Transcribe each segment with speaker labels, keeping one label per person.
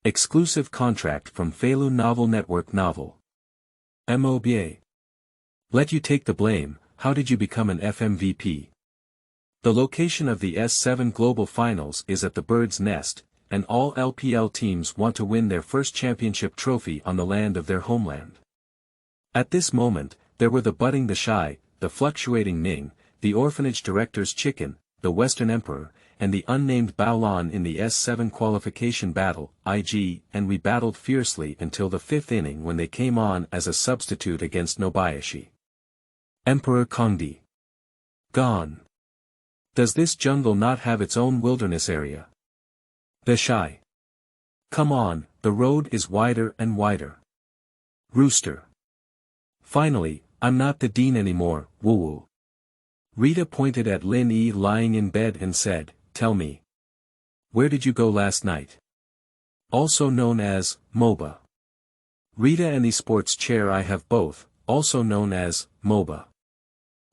Speaker 1: Exclusive contract from Feilu Novel Network Novel. MOBA. Let you take the blame, how did you become an FMVP? The location of the S7 Global Finals is at the Bird's Nest, and all LPL teams want to win their first championship trophy on the land of their homeland. At this moment, there were the budding Theshy, the fluctuating Ning, the orphanage director's chicken, the Western Emperor, and the unnamed BaolanIn in the S7 qualification battle, IG, and we battled fiercely until the 5th inning when they came on as a substitute against Nobayashi.Emperor Kangdi. Gone. Does this jungle not have its own wilderness area? Theshy. Come on, the road is wider and wider. Rooster. Finally, I'm not the dean anymore, wuwuwu. Rita pointed at Lin Yi lying in bed and said, tell me. Where did you go last night? Also known as, MOBA. Rita and esports chair I have both, also known as, MOBA.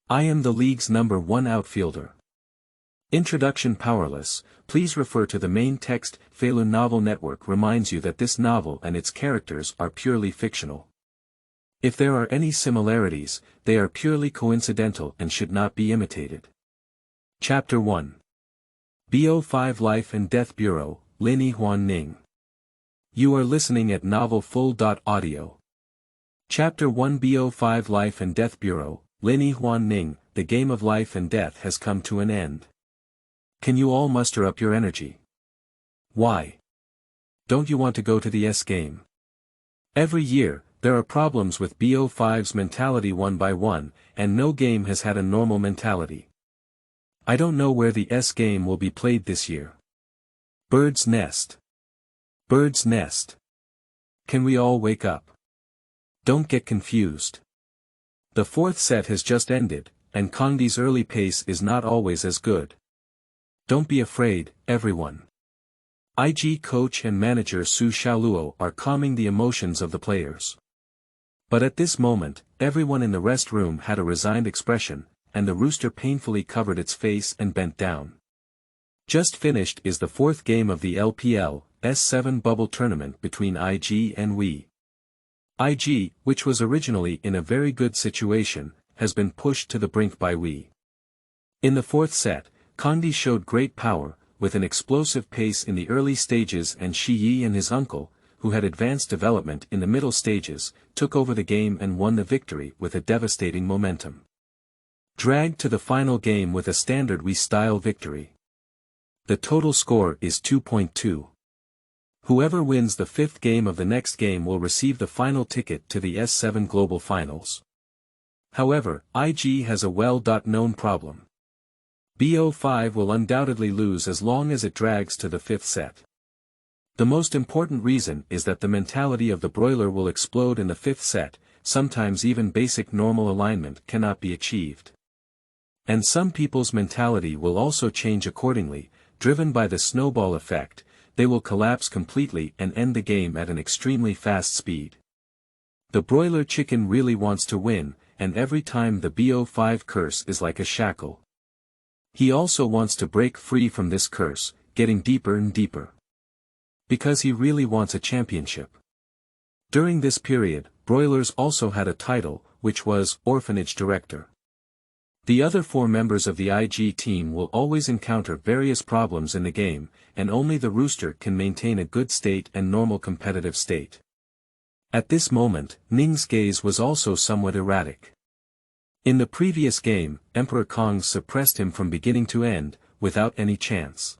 Speaker 1: I am the league's #1 outfielder. Introduction Powerless, please refer to the main text. Feilu Novel Network reminds you that this novel and its characters are purely fictional. If there are any similarities, they are purely coincidental and should not be imitated. Chapter 1. BO5 Life and Death Bureau, Lin Yihuan Ning. You are listening at novelfull.audio. Chapter 1 BO5 Life and Death Bureau, Lin Yihuan Ning. The game of life and death has come to an end. Can you all muster up your energy? Why? Don't you want to go to the S game? Every year, there are problems with BO5's mentality one by one, and no game has had a normal mentality. I don't know where the S game will be played this year. Bird's Nest. Bird's Nest. Can we all wake up? Don't get confused. The 4th set has just ended, and Kangdi's early pace is not always as good. Don't be afraid, everyone. IG coach and manager Su Xiaoluo are calming the emotions of the players. But at this moment, everyone in the rest room had a resigned expression, and the Rooster painfully covered its face and bent down. Just finished is the 4th game of the LPL, S7 bubble tournament between IG and we. IG, which was originally in a very good situation, has been pushed to the brink by we. In the 4th set, Kangdi showed great power, with an explosive pace in the early stages, and Shi Yi and his uncle, who had advanced development in the middle stages, took over the game and won the victory with a devastating momentum. Dragged to the final game with a standard we-style victory. The total score is 2.2. Whoever wins the 5th game of the next game will receive the final ticket to the S7 Global Finals. However, IG has a well-known problem. BO5 will undoubtedly lose as long as it drags to the 5th set. The most important reason is that the mentality of the broiler will explode in the 5th set, sometimes even basic normal alignment cannot be achieved. And some people's mentality will also change accordingly, driven by the snowball effect. They will collapse completely and end the game at an extremely fast speed. The broiler chicken really wants to win, and every time the BO5 curse is like a shackle. He also wants to break free from this curse, getting deeper and deeper. Because he really wants a championship. During this period, broilers also had a title, which was Orphanage Director. The other 4 members of the IG team will always encounter various problems in the game, and only the Rooster can maintain a good state and normal competitive state. At this moment, Ning's gaze was also somewhat erratic. In the previous game, Emperor Kang suppressed him from beginning to end, without any chance.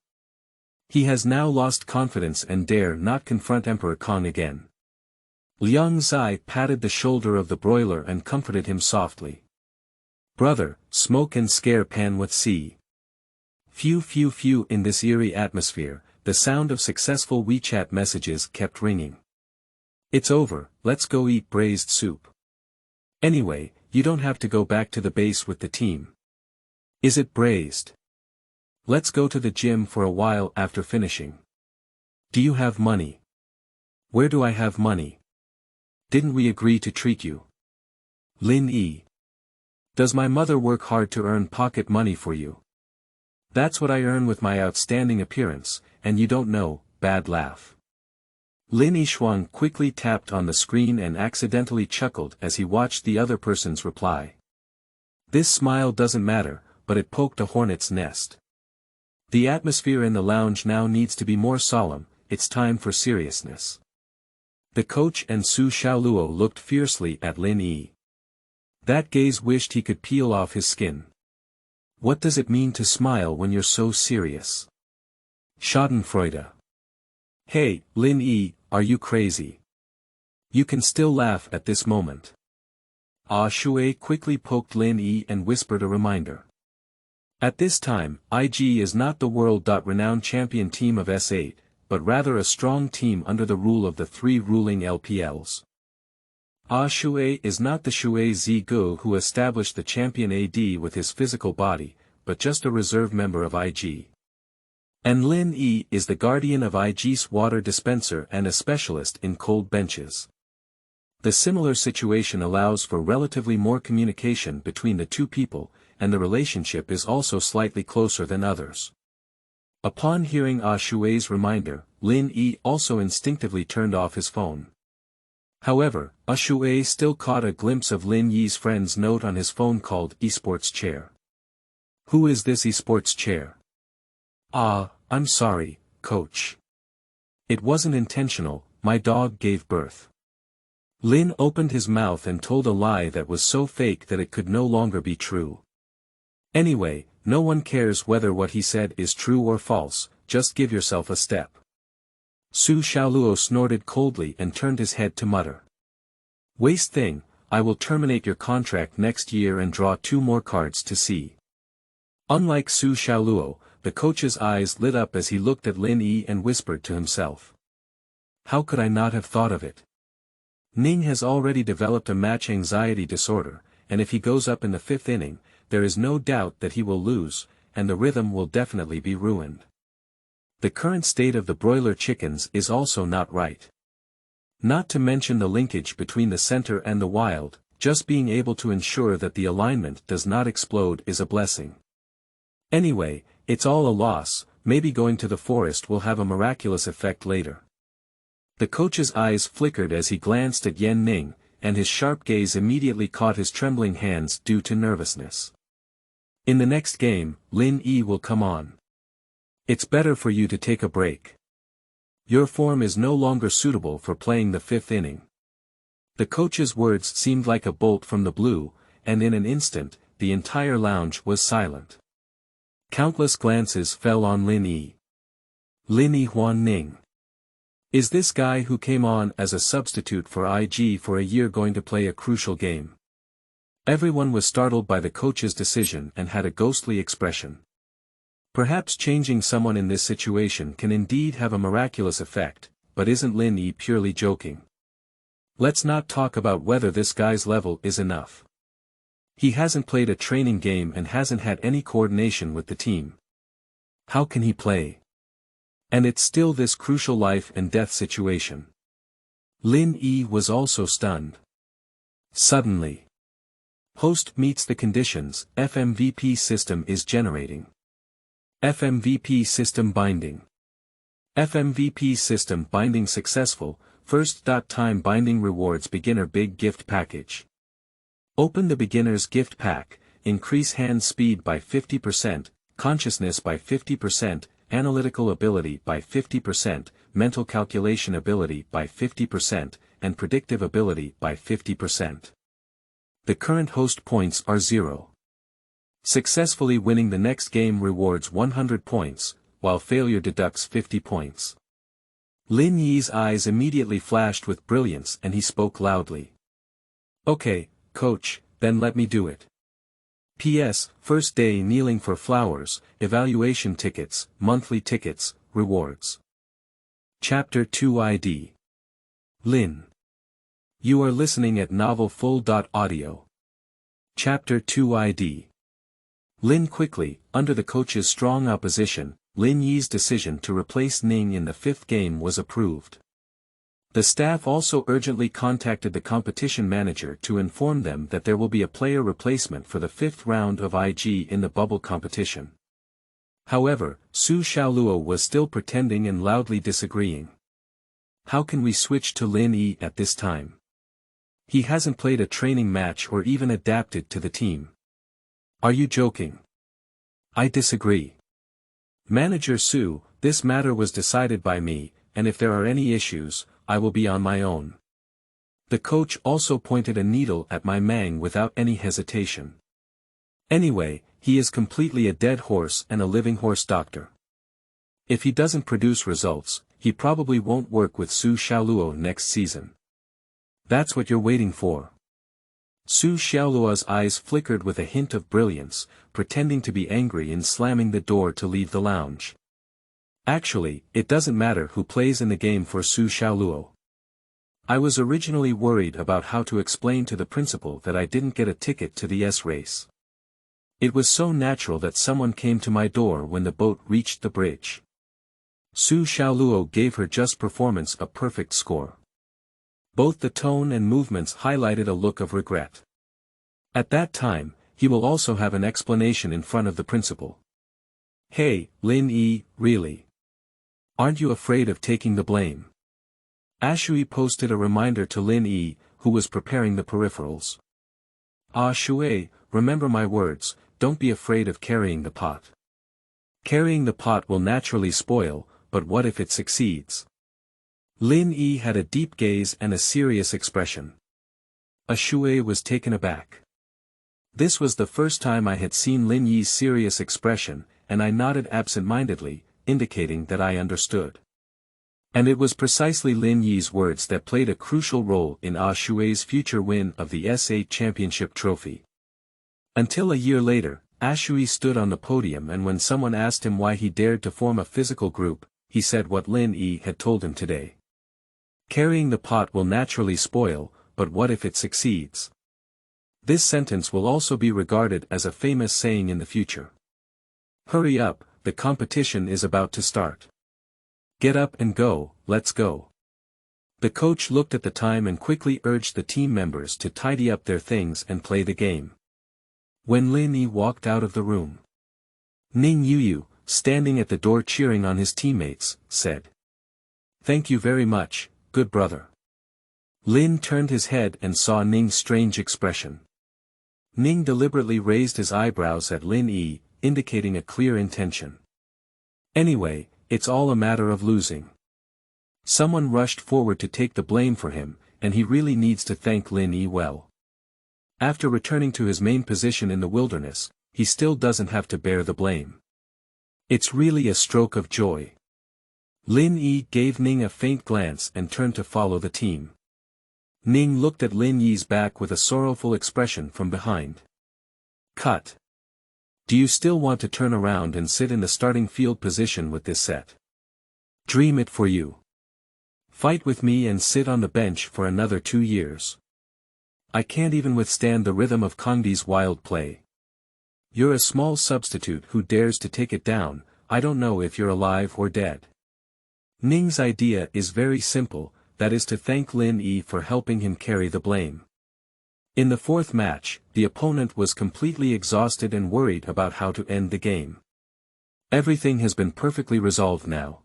Speaker 1: He has now lost confidence and dare not confront Emperor Kang again. Liang Zai patted the shoulder of the broiler and comforted him softly. Brother, smoke and scare pan with sea. Phew phew phew. In this eerie atmosphere, the sound of successful WeChat messages kept ringing. It's over, let's go eat braised soup. Anyway, you don't have to go back to the base with the team. Is it braised? Let's go to the gym for a while after finishing. Do you have money? Where do I have money? Didn't we agree to treat you? Lin Yi. Does my mother work hard to earn pocket money for you? That's what I earn with my outstanding appearance, and you don't know. Bad laugh. Lin Yi quickly tapped on the screen and accidentally chuckled as he watched the other person's reply. This smile doesn't matter, but it poked a hornet's nest. The atmosphere in the lounge now needs to be more solemn, it's time for seriousness. The coach and Su Xiaoluo looked fiercely at Lin Yi. That gaze wished he could peel off his skin. What does it mean to smile when you're so serious? Schadenfreude. Hey, Lin Yi, are you crazy? You can still laugh at this moment. Ah Shui quickly poked Lin Yi and whispered a reminder. At this time, IG is not the world-renowned champion team of S8, but rather a strong team under the rule of the 3 ruling LPLs. Ah Shui is not the Shui Zigu who established the champion AD with his physical body, but just a reserve member of IG. And Lin Yi is the guardian of IG's water dispenser and a specialist in cold benches. The similar situation allows for relatively more communication between the two people, and the relationship is also slightly closer than others. Upon hearing Ah Shui's reminder, Lin Yi also instinctively turned off his phone. However, Ah Shui still caught a glimpse of Lin Yi's friend's note on his phone called esports chair. Who is this esports chair? Ah, I'm sorry, coach. It wasn't intentional, my dog gave birth. Lin opened his mouth and told a lie that was so fake that it could no longer be true. Anyway, no one cares whether what he said is true or false, just give yourself a step. Su Xiaoluo snorted coldly and turned his head to mutter. Waste thing, I will terminate your contract next year and draw 2 more cards to see. Unlike Su Xiaoluo, the coach's eyes lit up as he looked at Lin Yi and whispered to himself. How could I not have thought of it? Ning has already developed a match anxiety disorder, and if he goes up in the 5th inning, there is no doubt that he will lose, and the rhythm will definitely be ruined. The current state of the broiler chickens is also not right. Not to mention the linkage between the center and the wild, just being able to ensure that the alignment does not explode is a blessing. Anyway, it's all a loss, maybe going to the forest will have a miraculous effect later. The coach's eyes flickered as he glanced at Yan Ning, and his sharp gaze immediately caught his trembling hands due to nervousness. In the next game, Lin Yi will come on. It's better for you to take a break. Your form is no longer suitable for playing the 5th inning. The coach's words seemed like a bolt from the blue, and in an instant, the entire lounge was silent. Countless glances fell on Lin Yi. Lin Yihuan Ning. Is this guy who came on as a substitute for IG for a year going to play a crucial game? Everyone was startled by the coach's decision and had a ghostly expression. Perhaps changing someone in this situation can indeed have a miraculous effect, but isn't Lin Yi purely joking? Let's not talk about whether this guy's level is enough. He hasn't played a training game and hasn't had any coordination with the team. How can he play? And it's still this crucial life and death situation. Lin Yi was also stunned. Suddenly. Host meets the conditions, FMVP system is generating. FMVP system binding. FMVP system binding successful, first. Time binding rewards beginner big gift package. Open the beginner's gift pack, increase hand speed by 50%, consciousness by 50%, analytical ability by 50%, mental calculation ability by 50%, and predictive ability by 50%. The current host points are 0. Successfully winning the next game rewards 100 points, while failure deducts 50 points. Lin Yi's eyes immediately flashed with brilliance and he spoke loudly. Okay, coach, then let me do it. P.S. First day kneeling for flowers, evaluation tickets, monthly tickets, rewards. Chapter 2 ID. Lin. You are listening at novelfull.audio. Chapter 2 ID. Lin quickly, under the coach's strong opposition, Lin Yi's decision to replace Ning in the 5th game was approved. The staff also urgently contacted the competition manager to inform them that there will be a player replacement for the 5th round of IG in the bubble competition. However, Su Xiaoluo was still pretending and loudly disagreeing. how can we switch to Lin Yi at this time? He hasn't played a training match or even adapted to the team. Are you joking? I disagree. Manager Su, this matter was decided by me, and if there are any issues, I will be on my own. The coach also pointed a needle at my Mang without any hesitation. Anyway, he is completely a dead horse and a living horse doctor. If he doesn't produce results, he probably won't work with Su Xiaoluo next season. That's what you're waiting for. Su Xiaoluo's eyes flickered with a hint of brilliance, pretending to be angry and slamming the door to leave the lounge. Actually, it doesn't matter who plays in the game for Su Xiaoluo. I was originally worried about how to explain to the principal that I didn't get a ticket to the S race. It was so natural that someone came to my door when the boat reached the bridge. Su Xiaoluo gave her just performance a perfect score. Both the tone and movements highlighted a look of regret. At that time, he will also have an explanation in front of the principal. Hey, Lin Yi, really? Aren't you afraid of taking the blame? Shui posted a reminder to Lin Yi, who was preparing the peripherals. Shui, remember my words, don't be afraid of carrying the pot. Carrying the pot will naturally spoil, but what if it succeeds? Lin Yi had a deep gaze and a serious expression. Shui was taken aback. This was the first time I had seen Lin Yi's serious expression, and I nodded absent-mindedly, indicating that I understood. And it was precisely Lin Yi's words that played a crucial role in Shui's future win of the S8 championship trophy. Until a year later, Shui stood on the podium, and when someone asked him why he dared to form a physical group, he said what Lin Yi had told him today. Carrying the pot will naturally spoil, but what if it succeeds? This sentence will also be regarded as a famous saying in the future. Hurry up, the competition is about to start. Get up and go, let's go. The coach looked at the time and quickly urged the team members to tidy up their things and play the game. When Lin Yi walked out of the room, Ning Yi, standing at the door cheering on his teammates, said, "Thank you very much, good brother." Lin turned his head and saw Ning's strange expression. Ning deliberately raised his eyebrows at Lin Yi, indicating a clear intention. Anyway, it's all a matter of losing. Someone rushed forward to take the blame for him, and he really needs to thank Lin Yi well. After returning to his main position in the wilderness, he still doesn't have to bear the blame. It's really a stroke of joy. Lin Yi gave Ning a faint glance and turned to follow the team. Ning looked at Lin Yi's back with a sorrowful expression from behind. Cut. Do you still want to turn around and sit in the starting field position with this set? Dream it for you. Fight with me and sit on the bench for another 2 years. I can't even withstand the rhythm of Kangdi's wild play. You're a small substitute who dares to take it down, I don't know if you're alive or dead. Ning's idea is very simple, that is to thank Lin Yi for helping him carry the blame. In the fourth match, the opponent was completely exhausted and worried about how to end the game. Everything has been perfectly resolved now.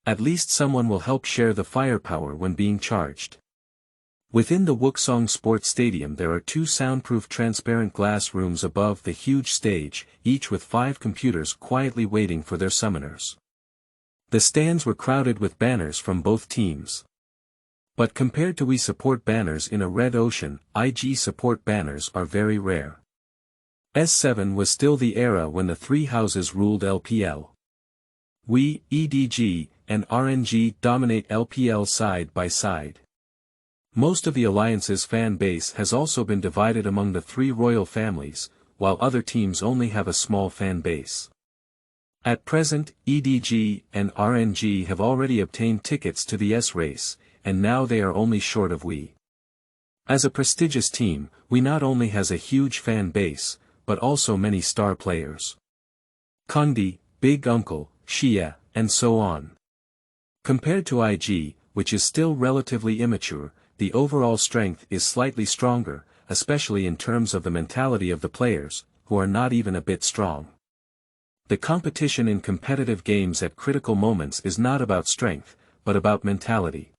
Speaker 1: At least someone will help share the firepower when being charged. Within the Wuxong Sports Stadium there are 2 soundproof transparent glass rooms above the huge stage, each with 5 computers quietly waiting for their summoners. The stands were crowded with banners from both teams. But compared to We Support banners in a red ocean, IG Support banners are very rare. S7 was still the era when the 3 houses ruled LPL. We, EDG, and RNG dominate LPL side by side. Most of the Alliance's fan base has also been divided among the 3 royal families, while other teams only have a small fan base. At present, EDG and RNG have already obtained tickets to the S race, and now they are only short of We. As a prestigious team, We not only has a huge fan base, but also many star players. Kangdi, Big Uncle, Xia, and so on. Compared to IG, which is still relatively immature, the overall strength is slightly stronger, especially in terms of the mentality of the players, who are not even a bit strong. The competition in competitive games at critical moments is not about strength, but about mentality.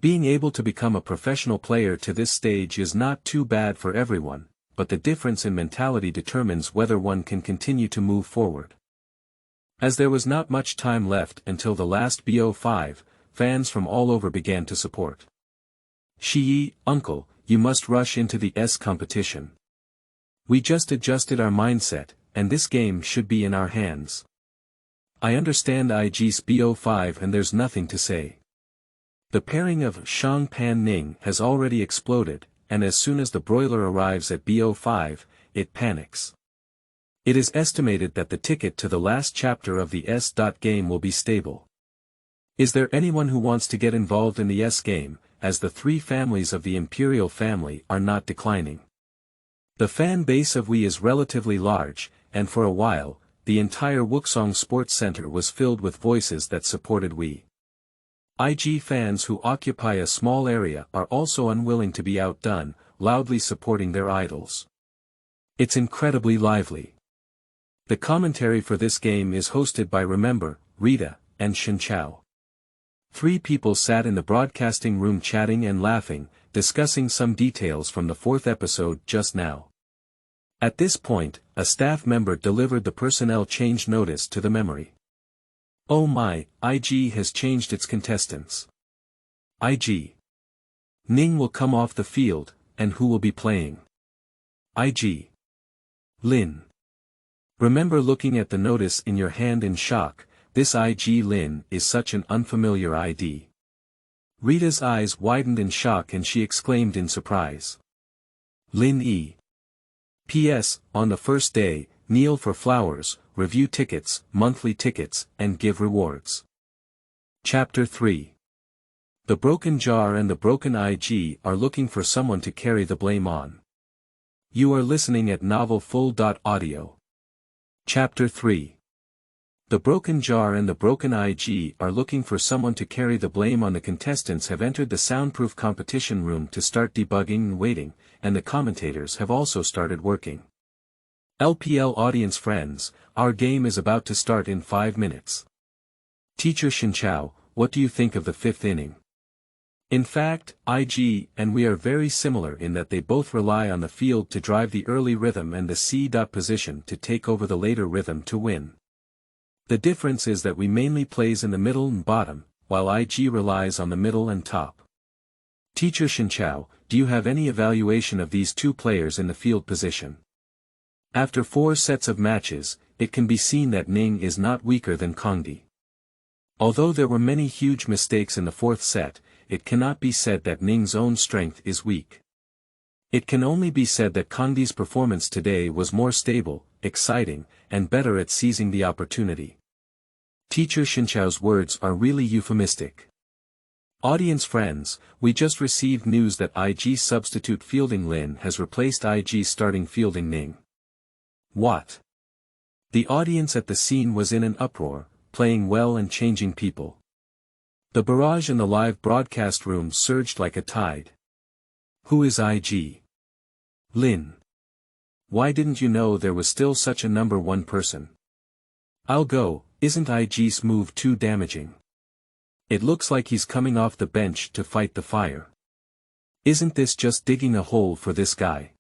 Speaker 1: Being able to become a professional player to this stage is not too bad for everyone, but the difference in mentality determines whether one can continue to move forward. As there was not much time left until the last BO5, fans from all over began to support. Yi, uncle, you must rush into the S competition. We just adjusted our mindset, and this game should be in our hands. I understand IG's BO5 and there's nothing to say. The pairing of Shang Pan Ning has already exploded, and as soon as the broiler arrives at BO5, it panics. It is estimated that the ticket to the last chapter of the S. game will be stable. Is there anyone who wants to get involved in the S game, as the three families of the Imperial family are not declining? The fan base of Wii is relatively large, and for a while, the entire Wuxong Sports Center was filled with voices that supported Wii. IG fans who occupy a small area are also unwilling to be outdone, loudly supporting their idols. It's incredibly lively. The commentary for this game is hosted by Remember, Rita, and Shinchao. Three people sat in the broadcasting room chatting and laughing, discussing some details from the fourth episode just now. At this point, a staff member delivered the personnel change notice to the memory. Oh my, IG has changed its contestants. IG. Ning will come off the field, and who will be playing? IG. Lin. Remember looking at the notice in your hand in shock, this IG Lin is such an unfamiliar ID. Rita's eyes widened in shock and she exclaimed in surprise. Lin Yi. P.S. On the first day, kneel for flowers, review tickets, monthly tickets, and give rewards. Chapter 3. The Broken Jar and the Broken IG are looking for someone to carry the blame on. You are listening at novelfull.audio. Chapter 3. The Broken Jar and the Broken IG are looking for someone to carry the blame on. The contestants have entered the soundproof competition room to start debugging and waiting, and the commentators have also started working. LPL audience friends, our game is about to start in 5 minutes. Teacher Shinchao, what do you think of the 5th inning? In fact, IG and we are very similar in that they both rely on the field to drive the early rhythm and the C. position to take over the later rhythm to win. The difference is that we mainly plays in the middle and bottom, while IG relies on the middle and top. Teacher Shinchao, do you have any evaluation of these two players in the field position? After 4 sets of matches, it can be seen that Ning is not weaker than Kangdi. Although there were many huge mistakes in the 4th set, it cannot be said that Ning's own strength is weak. It can only be said that Kangdi's performance today was more stable, exciting, and better at seizing the opportunity. Teacher Shinchao's words are really euphemistic. Audience friends, we just received news that IG substitute fielding Lin has replaced IG starting fielding Ning. What? The audience at the scene was in an uproar, playing well and changing people. The barrage in the live broadcast room surged like a tide. Who is IG? Lin. Why didn't you know there was still such a number one person? I'll go, isn't IG's move too damaging? It looks like he's coming off the bench to fight the fire. Isn't this just digging a hole for this guy?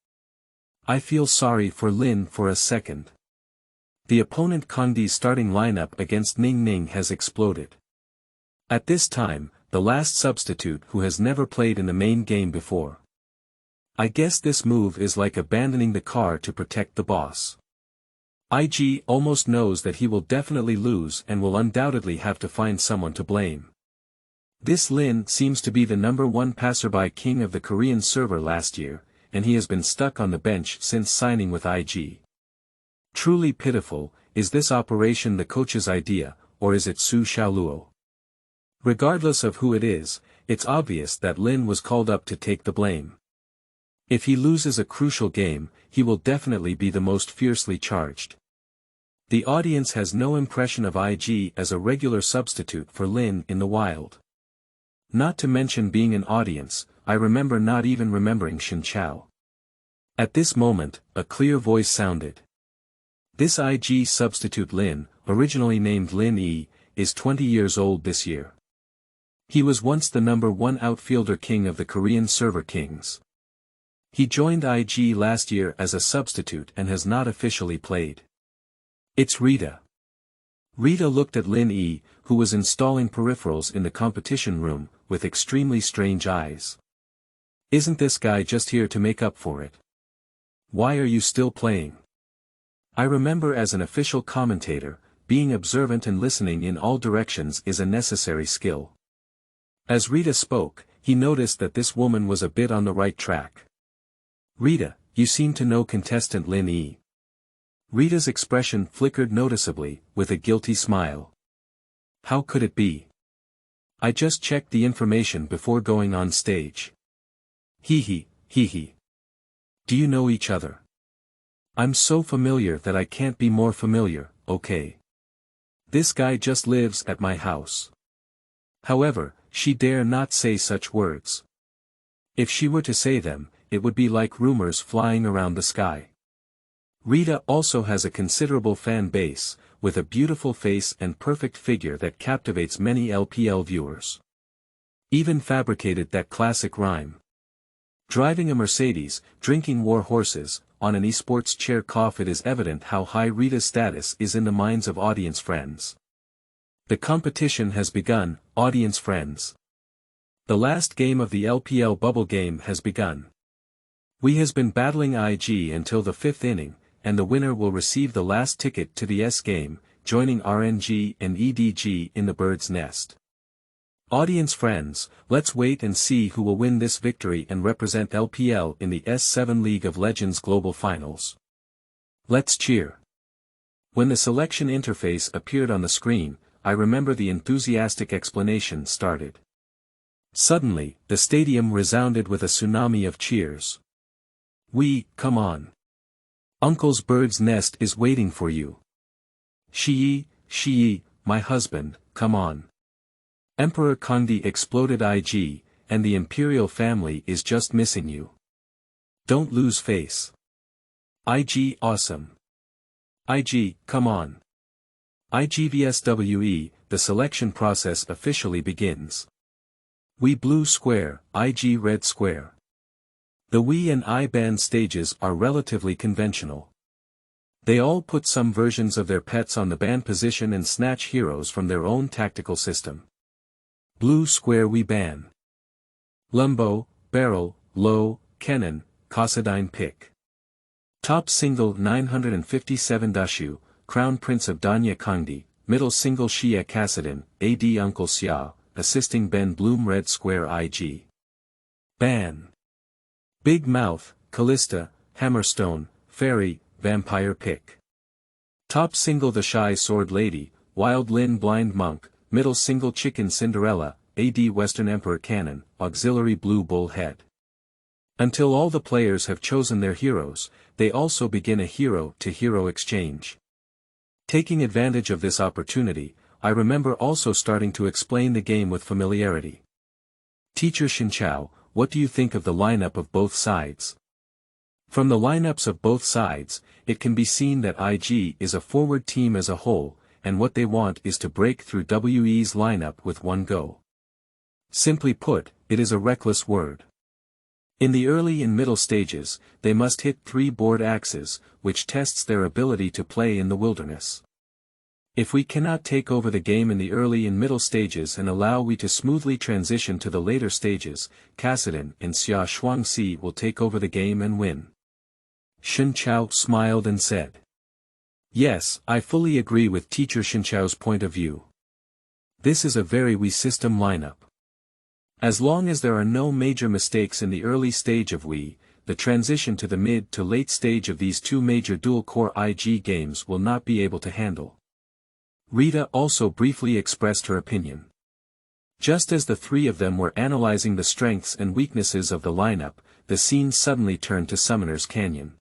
Speaker 1: I feel sorry for Lin for a second. The opponent Kangdi's starting lineup against Ning has exploded. At this time, the last substitute who has never played in the main game before. I guess this move is like abandoning the car to protect the boss. IG almost knows that he will definitely lose and will undoubtedly have to find someone to blame. This Lin seems to be the number one passerby king of the Korean server last year, and he has been stuck on the bench since signing with IG. Truly pitiful, is this operation the coach's idea, or is it Su Xiaoluo? Regardless of who it is, it's obvious that Lin was called up to take the blame. If he loses a crucial game, he will definitely be the most fiercely charged. The audience has no impression of IG as a regular substitute for Lin in the wild. Not to mention being an audience, I remember not even remembering Shinchao. At this moment, a clear voice sounded. This IG substitute Lin, originally named Lin Yi, is 20 years old this year. He was once the #1 outfielder king of the Korean server kings. He joined IG last year as a substitute and has not officially played. It's Rita. Rita looked at Lin Yi, who was installing peripherals in the competition room, with extremely strange eyes. Isn't this guy just here to make up for it? Why are you still playing? I remember as an official commentator, being observant and listening in all directions is a necessary skill. As Rita spoke, he noticed that this woman was a bit on the right track. Rita, you seem to know contestant Lin Yi. Rita's expression flickered noticeably, with a guilty smile. How could it be? I just checked the information before going on stage. Hee hee. Do you know each other? I'm so familiar that I can't be more familiar, okay? This guy just lives at my house. However, she dare not say such words. If she were to say them, it would be like rumors flying around the sky. Rita also has a considerable fan base, with a beautiful face and perfect figure that captivates many LPL viewers. Even fabricated that classic rhyme. Driving a Mercedes, drinking war horses, on an esports chair cough. It is evident how high Rita's status is in the minds of audience friends. The competition has begun, audience friends. The last game of the LPL bubble game has begun. We has been battling IG until the 5th inning, and the winner will receive the last ticket to the S game, joining RNG and EDG in the bird's nest. Audience friends, let's wait and see who will win this victory and represent LPL in the S7 League of Legends Global Finals. Let's cheer. When the selection interface appeared on the screen, I remember the enthusiastic explanation started. Suddenly, the stadium resounded with a tsunami of cheers. Come on. Uncle's bird's nest is waiting for you. Shi, my husband, come on. Emperor Kangdi exploded IG, and the imperial family is just missing you. Don't lose face. IG awesome. IG, come on. IGVSWE, the selection process officially begins. We blue square, IG red square. The Wii and I band stages are relatively conventional. They all put some versions of their pets on the ban position and snatch heroes from their own tactical system. Blue square we ban. Lumbo, Barrel, Low, Kennen, Kassadine pick. Top single 957 Dashu, Crown Prince of Danya Kangdi, middle single Shia Kassadin, AD Uncle Xia, assisting Ben Bloom red square IG. Ban. Big Mouth, Callista, Hammerstone, Fairy, Vampire pick. Top single The Shy Sword Lady, Wild Lin Blind Monk, middle single Chicken Cinderella, AD Western Emperor Cannon, auxiliary Blue Bull Head. Until all the players have chosen their heroes, they also begin a hero-to-hero exchange. Taking advantage of this opportunity, I remember also starting to explain the game with familiarity. Teacher Shinchao, what do you think of the lineup of both sides? From the lineups of both sides, it can be seen that IG is a forward team as a whole, and what they want is to break through WE's lineup with one go. Simply put, it is a reckless word. In the early and middle stages, they must hit 3 board axes, which tests their ability to play in the wilderness. If we cannot take over the game in the early and middle stages and allow we to smoothly transition to the later stages, Kassadin and Xia Shuangxi will take over the game and win. Shin Chao smiled and said. Yes, I fully agree with Teacher Shin Chao's point of view. This is a very Wii system lineup. As long as there are no major mistakes in the early stage of Wii, the transition to the mid to late stage of these 2 major dual-core IG games will not be able to handle. Rita also briefly expressed her opinion. Just as the 3 of them were analyzing the strengths and weaknesses of the lineup, the scene suddenly turned to Summoner's Canyon.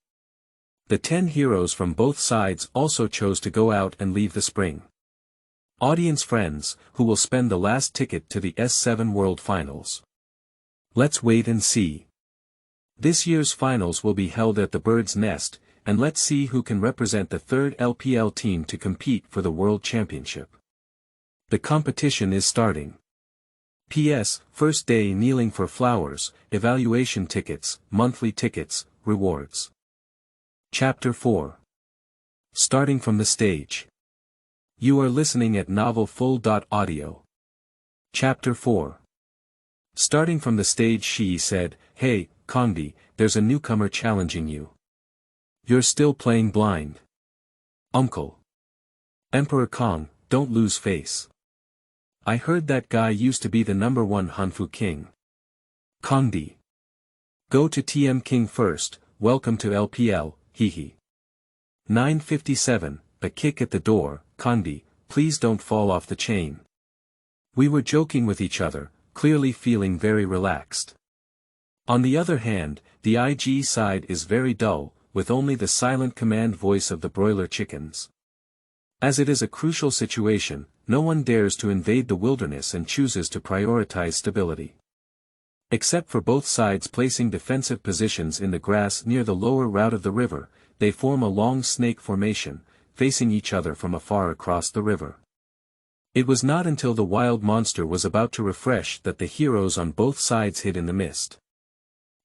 Speaker 1: The 10 heroes from both sides also chose to go out and leave the spring. Audience friends, who will spend the last ticket to the S7 World Finals. Let's wait and see. This year's finals will be held at the Bird's Nest, and let's see who can represent the 3rd LPL team to compete for the World Championship. The competition is starting. P.S. First day kneeling for flowers, evaluation tickets, monthly tickets, rewards. Chapter 4. Starting from the stage. You are listening at novelfull.audio. Chapter 4. Starting from the stage, she said, "Hey, Kangdi, there's a newcomer challenging you. You're still playing blind. Uncle. Emperor Kang, don't lose face. I heard that guy used to be the #1 Hanfu king. Kangdi. Go to TM King first, welcome to LPL, hehe. 9:57, a kick at the door, Kangdi, please don't fall off the chain." We were joking with each other, clearly feeling very relaxed. On the other hand, the IG side is very dull, with only the silent command voice of the broiler chickens. As it is a crucial situation, no one dares to invade the wilderness and chooses to prioritize stability. Except for both sides placing defensive positions in the grass near the lower route of the river, they form a long snake formation, facing each other from afar across the river. It was not until the wild monster was about to refresh that the heroes on both sides hid in the mist.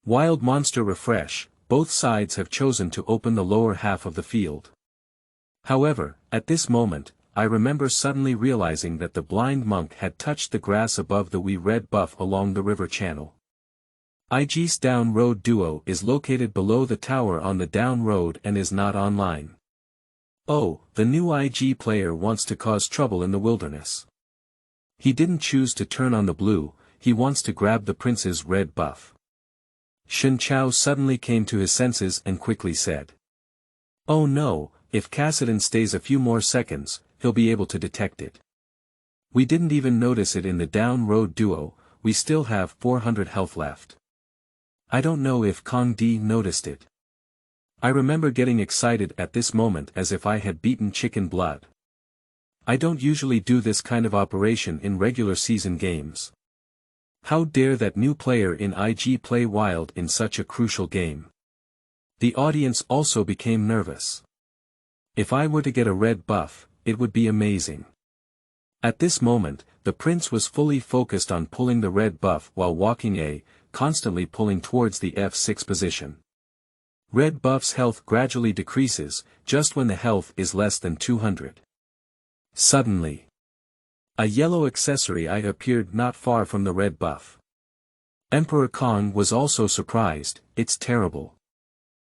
Speaker 1: Wild monster refresh, both sides have chosen to open the lower half of the field. However, at this moment, I remember suddenly realizing that the blind monk had touched the grass above the wee red buff along the river channel. IG's down road duo is located below the tower on the down road and is not online. Oh, the new IG player wants to cause trouble in the wilderness. He didn't choose to turn on the blue, he wants to grab the prince's red buff. Shen Chao suddenly came to his senses and quickly said. Oh no, if Kassadin stays a few more seconds, he'll be able to detect it. We didn't even notice it in the down road duo, we still have 400 health left. I don't know if Kangdi noticed it. I remember getting excited at this moment as if I had beaten chicken blood. I don't usually do this kind of operation in regular season games. How dare that new player in IG play wild in such a crucial game? The audience also became nervous. If I were to get a red buff, it would be amazing. At this moment, the prince was fully focused on pulling the red buff while walking constantly pulling towards the F6 position. Red buff's health gradually decreases, just when the health is less than 200. Suddenly, a yellow accessory eye appeared not far from the red buff. Emperor Kang was also surprised, it's terrible.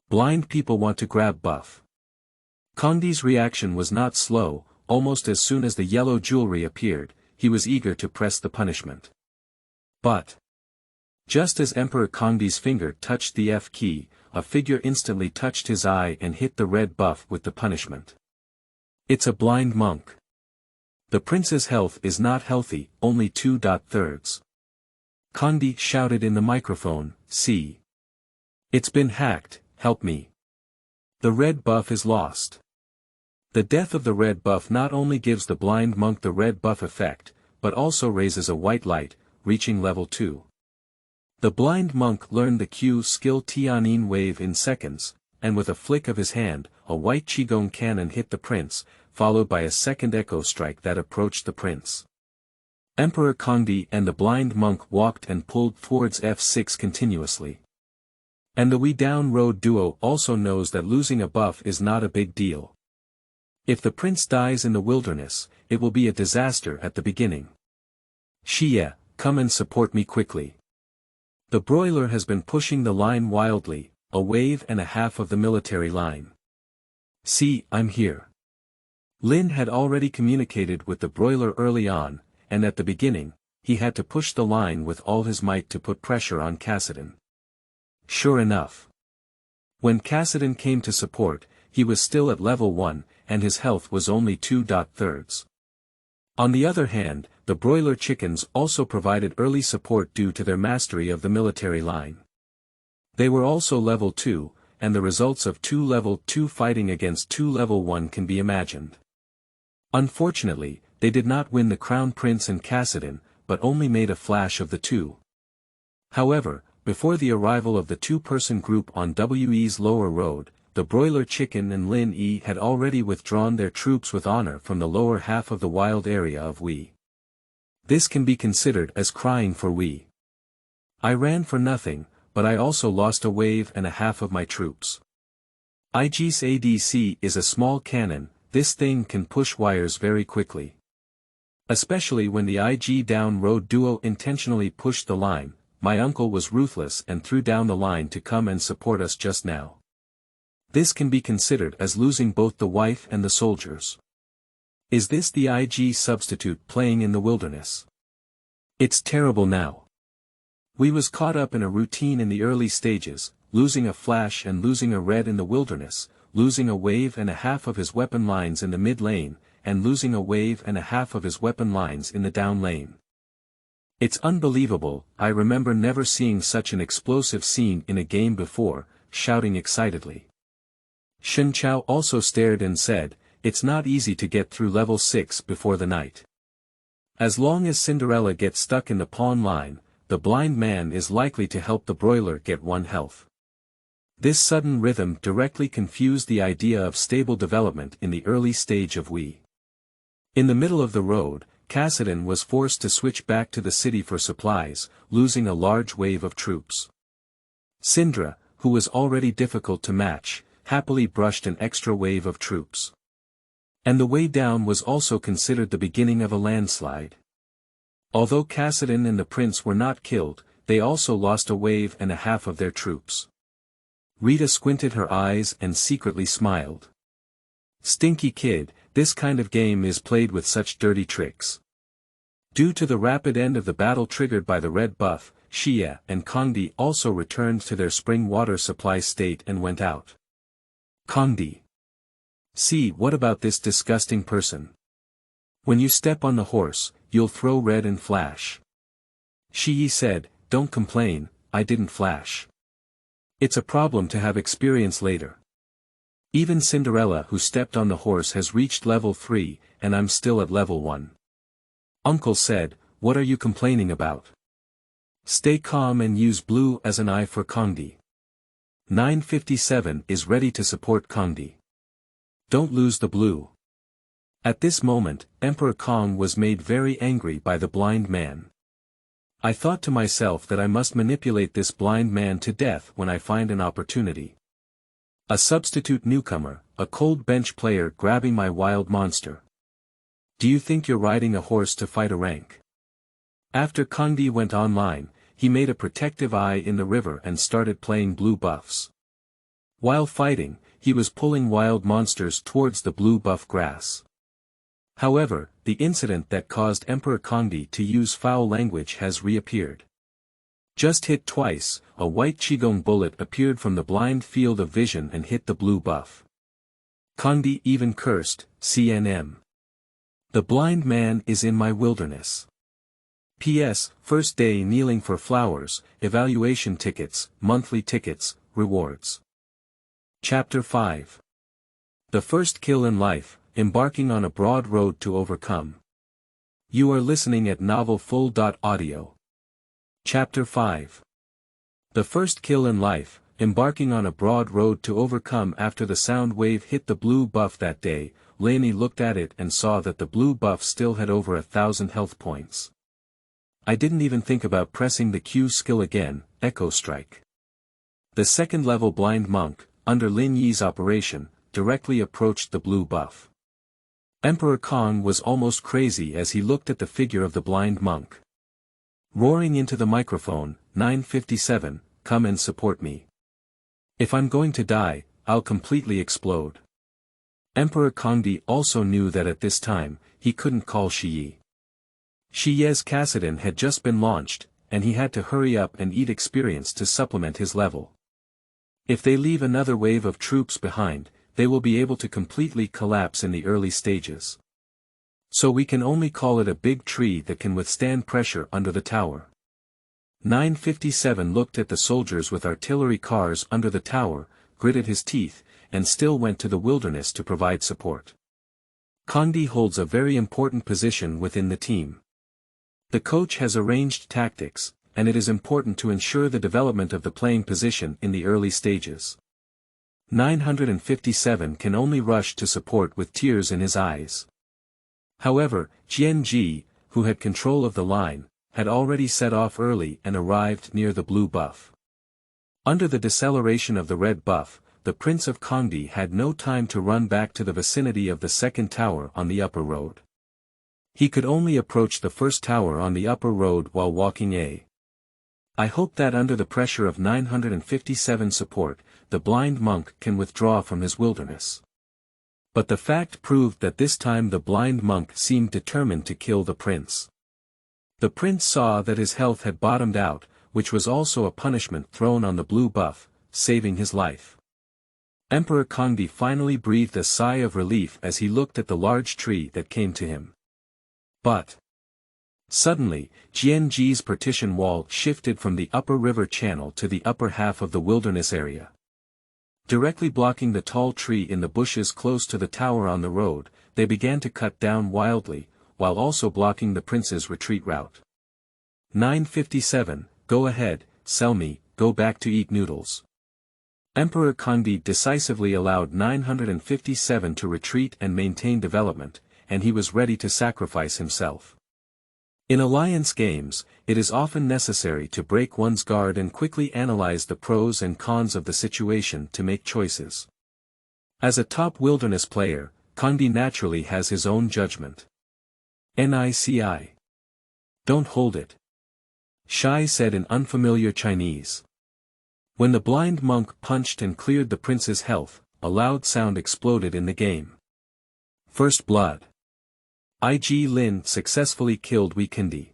Speaker 1: Blind people want to grab buff. Kangdi's reaction was not slow, almost as soon as the yellow jewelry appeared, he was eager to press the punishment. But, just as Emperor Kangdi's finger touched the F key, a figure instantly touched his eye and hit the red buff with the punishment. It's a blind monk. The prince's health is not healthy, only 2/3. Kangdi shouted in the microphone, "See. It's been hacked, help me. The red buff is lost." The death of the red buff not only gives the blind monk the red buff effect, but also raises a white light, reaching level 2. The blind monk learned the Q skill Tianyin wave in seconds, and with a flick of his hand, a white Qigong cannon hit the prince, followed by a second echo strike that approached the prince. Emperor Kangdi and the blind monk walked and pulled towards F6 continuously. And the Wee Down Road duo also knows that losing a buff is not a big deal. If the prince dies in the wilderness, it will be a disaster at the beginning. Xie, come and support me quickly. The broiler has been pushing the line wildly, a wave and a half of the military line. See, I'm here. Lin had already communicated with the broiler early on, and at the beginning, he had to push the line with all his might to put pressure on Kassadin. Sure enough. When Kassadin came to support, he was still at level 1, and his health was only 2/3. On the other hand, the broiler chickens also provided early support due to their mastery of the military line. They were also level 2, and the results of 2 level 2 fighting against 2 level 1 can be imagined. Unfortunately, they did not win the Crown Prince and Kassadin, but only made a flash of the two. However, before the arrival of the two-person group on WE's lower road, the broiler chicken and Lin Yi had already withdrawn their troops with honor from the lower half of the wild area of Wei. This can be considered as crying for we. I ran for nothing, but I also lost a wave and a half of my troops. IG's ADC is a small cannon, this thing can push wires very quickly. Especially when the IG down road duo intentionally pushed the line, my uncle was ruthless and threw down the line to come and support us just now. This can be considered as losing both the wife and the soldiers. Is this the IG substitute playing in the wilderness? It's terrible now. We was caught up in a routine in the early stages, losing a flash and losing a red in the wilderness, losing a wave and a half of his weapon lines in the mid lane, and losing a wave and a half of his weapon lines in the down lane. It's unbelievable, I remember never seeing such an explosive scene in a game before, shouting excitedly. Shen Chao also stared and said, it's not easy to get through level 6 before the night. As long as Cinderella gets stuck in the pawn line, the blind man is likely to help the broiler get 1 health. This sudden rhythm directly confused the idea of stable development in the early stage of Wii. In the middle of the road, Cassidon was forced to switch back to the city for supplies, losing a large wave of troops. Syndra, who was already difficult to match, happily brushed an extra wave of troops. And the way down was also considered the beginning of a landslide. Although Cassidon and the prince were not killed, they also lost a wave and a half of their troops. Rita squinted her eyes and secretly smiled. Stinky kid, this kind of game is played with such dirty tricks. Due to the rapid end of the battle triggered by the red buff, Xia and Kangdi also returned to their spring water supply state and went out. Kangdi. See, what about this disgusting person? When you step on the horse, you'll throw red and flash. Shi said, don't complain, I didn't flash. It's a problem to have experience later. Even Cinderella who stepped on the horse has reached level 3, and I'm still at level 1. Uncle said, what are you complaining about? Stay calm and use blue as an eye for Kangdi. 957 is ready to support Kangdi. Don't lose the blue. At this moment, Emperor Kang was made very angry by the blind man. I thought to myself that I must manipulate this blind man to death when I find an opportunity. A substitute newcomer, a cold bench player grabbing my wild monster. Do you think you're riding a horse to fight a rank? After Kangdi went online, he made a protective eye in the river and started playing blue buffs. While fighting, he was pulling wild monsters towards the blue buff grass. However, the incident that caused Emperor Kangdi to use foul language has reappeared. Just hit twice, a white Qigong bullet appeared from the blind field of vision and hit the blue buff. Kangdi even cursed, CNM. The blind man is in my wilderness. P.S. First day kneeling for flowers, evaluation tickets, monthly tickets, rewards. Chapter 5. The first kill in life, embarking on a broad road to overcome. You are listening at novelfull.audio. Chapter 5. The first kill in life, embarking on a broad road to overcome. After the sound wave hit the blue buff that day, Lin Yi looked at it and saw that the blue buff still had over 1,000 health points. I didn't even think about pressing the Q skill again, Echo Strike. The second level blind monk, under Lin Yi's operation, directly approached the blue buff. Emperor Kang was almost crazy as he looked at the figure of the blind monk. Roaring into the microphone, 957, come and support me. If I'm going to die, I'll completely explode. Emperor Kangdi also knew that at this time, he couldn't call Shi. Shiye's Cassidon had just been launched, and he had to hurry up and eat experience to supplement his level. If they leave another wave of troops behind, they will be able to completely collapse in the early stages. So we can only call it a big tree that can withstand pressure under the tower. 957 looked at the soldiers with artillery cars under the tower, gritted his teeth, and still went to the wilderness to provide support. Kangdi holds a very important position within the team. The coach has arranged tactics, and it is important to ensure the development of the playing position in the early stages. 957 can only rush to support with tears in his eyes. However, Jian Ji, who had control of the line, had already set off early and arrived near the blue buff. Under the deceleration of the red buff, the Prince of Kangdi had no time to run back to the vicinity of the second tower on the upper road. He could only approach the first tower on the upper road while walking. I hope that under the pressure of 957 support, the blind monk can withdraw from his wilderness. But the fact proved that this time the blind monk seemed determined to kill the prince. The prince saw that his health had bottomed out, which was also a punishment thrown on the blue buff, saving his life. Emperor Kangdi finally breathed a sigh of relief as he looked at the large tree that came to him. But suddenly, Jianji's partition wall shifted from the upper river channel to the upper half of the wilderness area. Directly blocking the tall tree in the bushes close to the tower on the road, they began to cut down wildly, while also blocking the prince's retreat route. 957, go ahead, sell me, go back to eat noodles. Emperor Kangdi decisively allowed 957 to retreat and maintain development, and he was ready to sacrifice himself. In alliance games, it is often necessary to break one's guard and quickly analyze the pros and cons of the situation to make choices. As a top wilderness player, Kangdi naturally has his own judgment. Nici. Don't hold it. Shai said in unfamiliar Chinese. When the blind monk punched and cleared the prince's health, a loud sound exploded in the game. First blood. IG Lin successfully killed Kangdi.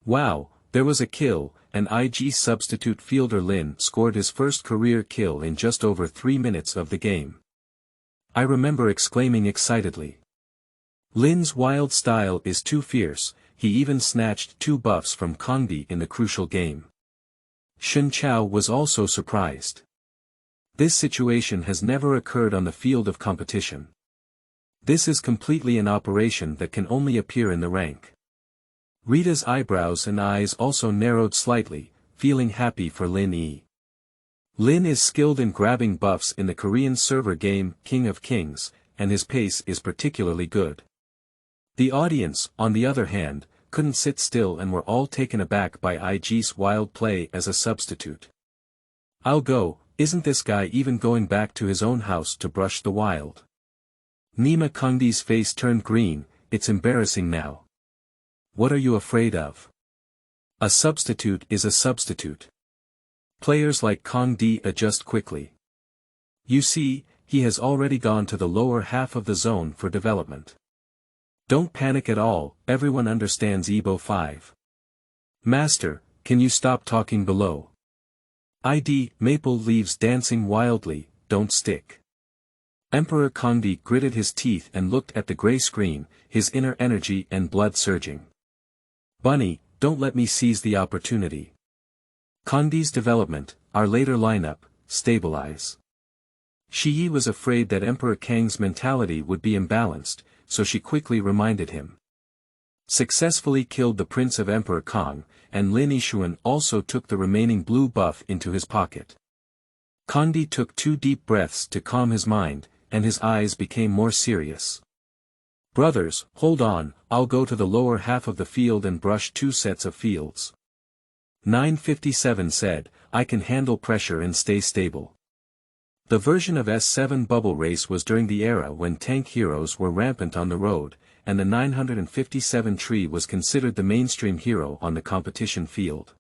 Speaker 1: Wow, there was a kill, and IG substitute fielder Lin scored his first career kill in just over 3 minutes of the game. I remember exclaiming excitedly. Lin's wild style is too fierce, he even snatched 2 buffs from Kangdi in the crucial game. Shun Chao was also surprised. This situation has never occurred on the field of competition. This is completely an operation that can only appear in the rank. Rita's eyebrows and eyes also narrowed slightly, feeling happy for Lin Yi. Lin is skilled in grabbing buffs in the Korean server game King of Kings, and his pace is particularly good. The audience, on the other hand, couldn't sit still and were all taken aback by IG's wild play as a substitute. I'll go, isn't this guy even going back to his own house to brush the wild? Nima Kangdi's face turned green, it's embarrassing now. What are you afraid of? A substitute is a substitute. Players like Kangdi adjust quickly. You see, he has already gone to the lower half of the zone for development. Don't panic at all, everyone understands EBO 5. Master, can you stop talking below? ID, maple leaves dancing wildly, don't stick. Emperor Kangdi gritted his teeth and looked at the gray screen, his inner energy and blood surging. Bunny, don't let me seize the opportunity. Kangdi's development, our later lineup, stabilize. Yi was afraid that Emperor Kang's mentality would be imbalanced, so she quickly reminded him. Successfully killed the Prince of Emperor Kang, and Lin Yi also took the remaining blue buff into his pocket. Kangdi took 2 deep breaths to calm his mind, and his eyes became more serious. Brothers, hold on, I'll go to the lower half of the field and brush 2 sets of fields. 957 said, I can handle pressure and stay stable. The version of S7 Bubble Race was during the era when tank heroes were rampant on the road, and the 957 tree was considered the mainstream hero on the competition field.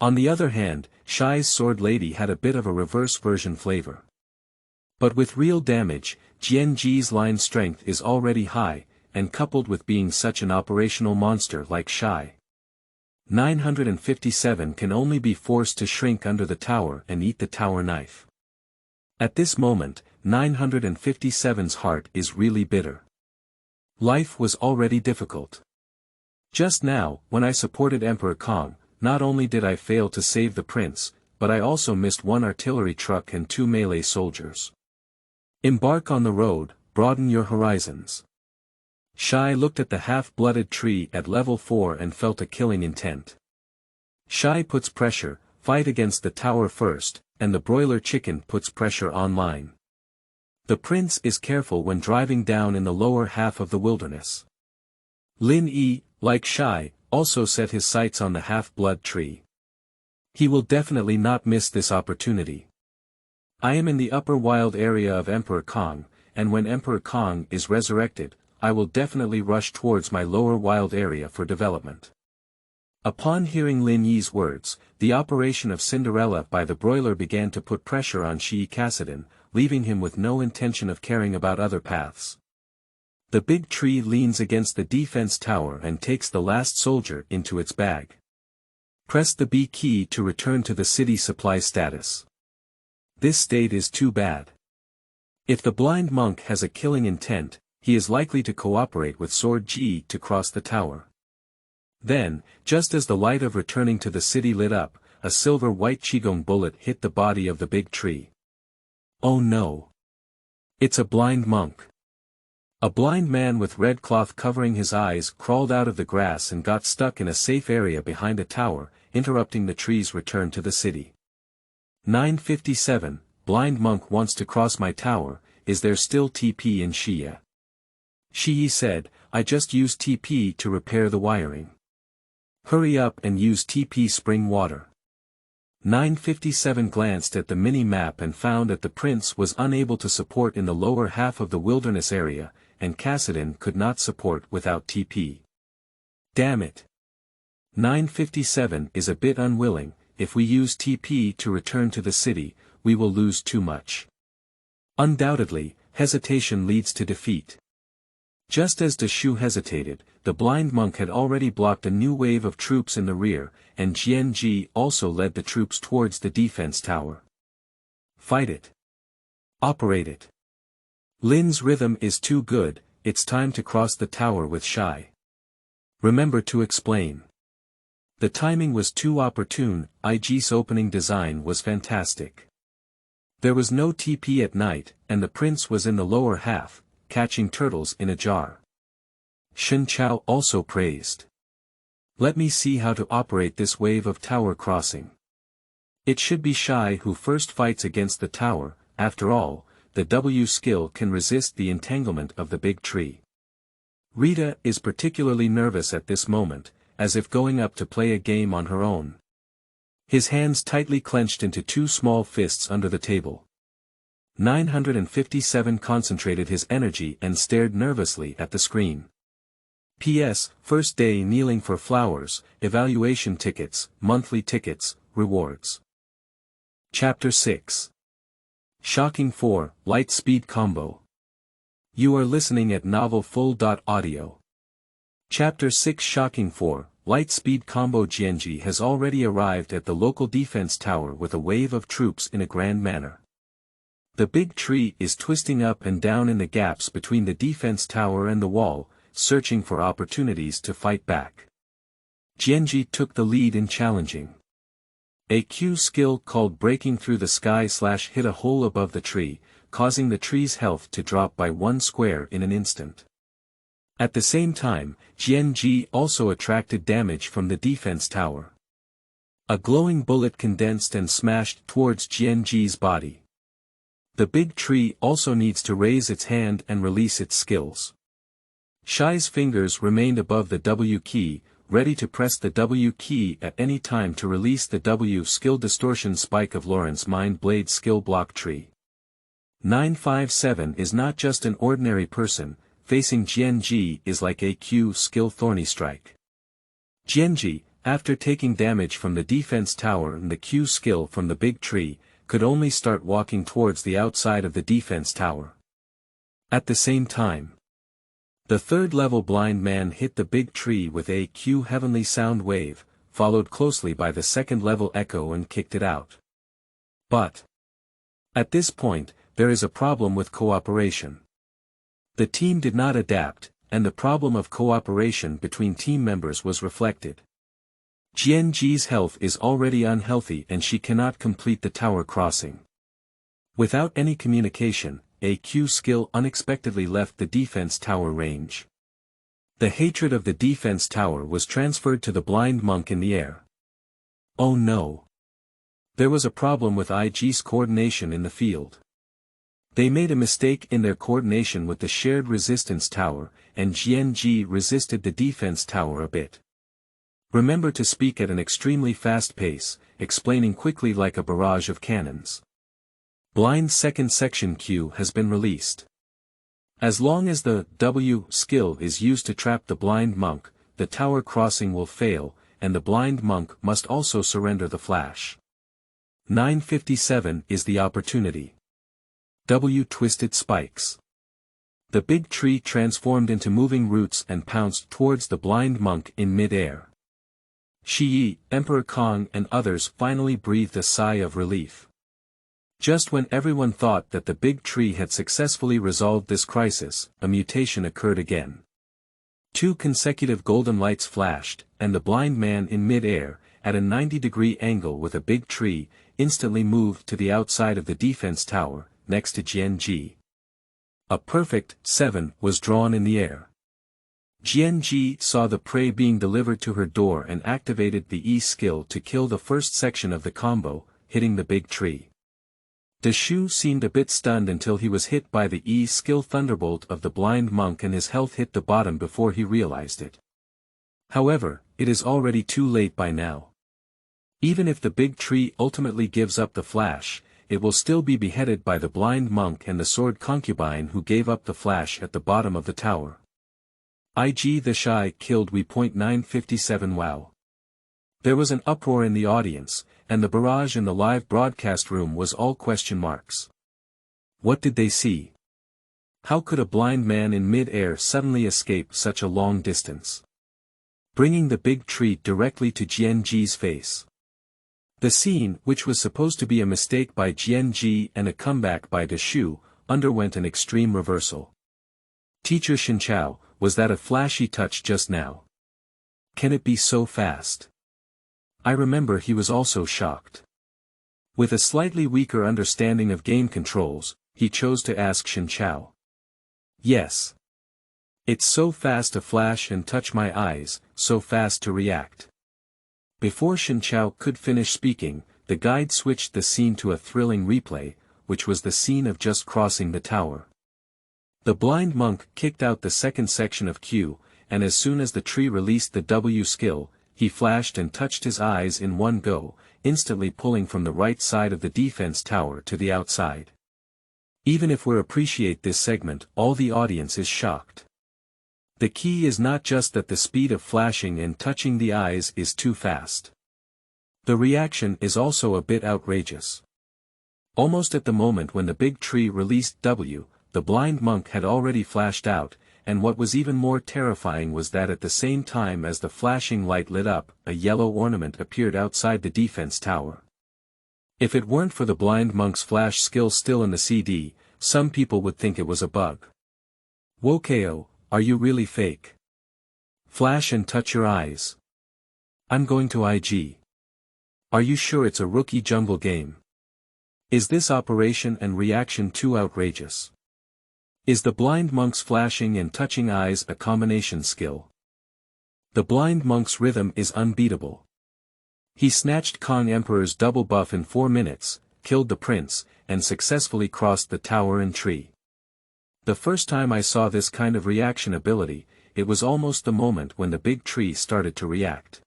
Speaker 1: On the other hand, Shai's Sword Lady had a bit of a reverse version flavor. But with real damage, Jianji's line strength is already high, and coupled with being such an operational monster like Shai, 957 can only be forced to shrink under the tower and eat the tower knife. At this moment, 957's heart is really bitter. Life was already difficult. Just now, when I supported Emperor Kang, not only did I fail to save the prince, but I also missed 1 artillery truck and 2 melee soldiers. Embark on the road, broaden your horizons. Shai looked at the half-blooded tree at level 4 and felt a killing intent. Shai puts pressure, fight against the tower first, and the broiler chicken puts pressure online. The prince is careful when driving down in the lower half of the wilderness. Lin Yi, like Shy, also set his sights on the half-blood tree. He will definitely not miss this opportunity. I am in the upper wild area of Emperor Kang, and when Emperor Kang is resurrected, I will definitely rush towards my lower wild area for development. Upon hearing Lin Yi's words, the operation of Cinderella by the broiler began to put pressure on Shi-Kassadin, leaving him with no intention of caring about other paths. The big tree leans against the defense tower and takes the last soldier into its bag. Press the B key to return to the city supply status. This state is too bad. If the blind monk has a killing intent, he is likely to cooperate with Sword G to cross the tower. Then, just as the light of returning to the city lit up, a silver-white Qigong bullet hit the body of the big tree. Oh no! It's a blind monk. A blind man with red cloth covering his eyes crawled out of the grass and got stuck in a safe area behind a tower, interrupting the tree's return to the city. 957, blind monk wants to cross my tower, is there still TP in Shia? Shi said, I just used TP to repair the wiring. Hurry up and use TP spring water. 957 glanced at the mini-map and found that the prince was unable to support in the lower half of the wilderness area, and Kassadin could not support without TP. Damn it. 957 is a bit unwilling. If we use TP to return to the city, we will lose too much. Undoubtedly, hesitation leads to defeat. Just as Theshy hesitated, the blind monk had already blocked a new wave of troops in the rear, and Ji also led the troops towards the defense tower. Fight it. Operate it. Lin's rhythm is too good, it's time to cross the tower with Shy. Remember to explain. The timing was too opportune, IG's opening design was fantastic. There was no TP at night, and the prince was in the lower half, catching turtles in a jar. Shen Chao also praised. Let me see how to operate this wave of tower crossing. It should be Shy who first fights against the tower, after all, the W skill can resist the entanglement of the big tree. Rita is particularly nervous at this moment, as if going up to play a game on her own. His hands tightly clenched into two small fists under the table. 957 concentrated his energy and stared nervously at the screen. P.S. First day kneeling for flowers, evaluation tickets, monthly tickets, rewards. Chapter 6. Shocking 4, Light Speed Combo. You are listening at novelfull.audio. Chapter 6 Shocking 4, Light Speed Combo. Jianji has already arrived at the local defense tower with a wave of troops in a grand manner. The big tree is twisting up and down in the gaps between the defense tower and the wall, searching for opportunities to fight back. Jianji took the lead in challenging. A Q skill called Breaking Through the Sky / hit a hole above the tree, causing the tree's health to drop by 1 square in an instant. At the same time, Jianji also attracted damage from the defense tower. A glowing bullet condensed and smashed towards Jianji's body. The big tree also needs to raise its hand and release its skills. Shy's fingers remained above the W key, ready to press the W key at any time to release the W skill distortion spike of Lawrence Mind Blade skill block tree. 957 is not just an ordinary person, facing Jianji is like a Q skill Thorny Strike. Jianji, after taking damage from the defense tower and the Q skill from the big tree, could only start walking towards the outside of the defense tower. At the same time, the third-level blind man hit the big tree with a Q heavenly sound wave, followed closely by the second-level echo and kicked it out. But at this point, there is a problem with cooperation. The team did not adapt, and the problem of cooperation between team members was reflected. Jianji's health is already unhealthy and she cannot complete the tower crossing. Without any communication, a Q skill unexpectedly left the defense tower range. The hatred of the defense tower was transferred to the blind monk in the air. Oh no! There was a problem with IG's coordination in the field. They made a mistake in their coordination with the shared resistance tower, and GNG resisted the defense tower a bit. Remember to speak at an extremely fast pace, explaining quickly like a barrage of cannons. Blind second section Q has been released. As long as the W skill is used to trap the blind monk, the tower crossing will fail, and the blind monk must also surrender the flash. 957 is the opportunity. W twisted spikes. The big tree transformed into moving roots and pounced towards the blind monk in mid-air. Yi, Emperor Kang and others finally breathed a sigh of relief. Just when everyone thought that the big tree had successfully resolved this crisis, a mutation occurred again. 2 consecutive golden lights flashed, and the blind man in mid-air, at a 90-degree angle with a big tree, instantly moved to the outside of the defense tower, next to GNG. A perfect 7 was drawn in the air. GNG saw the prey being delivered to her door and activated the E skill to kill the first section of the combo, hitting the big tree. Theshy seemed a bit stunned until he was hit by the E skill thunderbolt of the blind monk and his health hit the bottom before he realized it. However, it is already too late by now. Even if the big tree ultimately gives up the flash, it will still be beheaded by the blind monk and the sword concubine who gave up the flash at the bottom of the tower. IG Theshy killed WE.957 Wow. There was an uproar in the audience, and the barrage in the live broadcast room was all question marks. What did they see? How could a blind man in mid-air suddenly escape such a long distance? Bringing the big tree directly to GNG's face. The scene, which was supposed to be a mistake by GNG and a comeback by Theshy, underwent an extreme reversal. Teacher Shinchao, was that a flashy touch just now? Can it be so fast? I remember he was also shocked. With a slightly weaker understanding of game controls, he chose to ask Shinchao. Yes. It's so fast to flash and touch my eyes, so fast to react. Before Shinchao could finish speaking, the guide switched the scene to a thrilling replay, which was the scene of just crossing the tower. The blind monk kicked out the second section of Q, and as soon as the tree released the W skill, he flashed and touched his eyes in one go, instantly pulling from the right side of the defense tower to the outside. Even if we appreciate this segment, all the audience is shocked. The key is not just that the speed of flashing and touching the eyes is too fast. The reaction is also a bit outrageous. Almost at the moment when the big tree released W, the blind monk had already flashed out, and what was even more terrifying was that at the same time as the flashing light lit up, a yellow ornament appeared outside the defense tower. If it weren't for the blind monk's flash skill still in the CD, some people would think it was a bug. Wokeo, are you really fake? Flash and touch your eyes. I'm going to IG. Are you sure it's a rookie jungle game? Is this operation and reaction too outrageous? Is the blind monk's flashing and touching eyes a combination skill? The blind monk's rhythm is unbeatable. He snatched Kang Emperor's double buff in 4 minutes, killed the prince, and successfully crossed the tower and tree. The first time I saw this kind of reaction ability, it was almost the moment when the big tree started to react.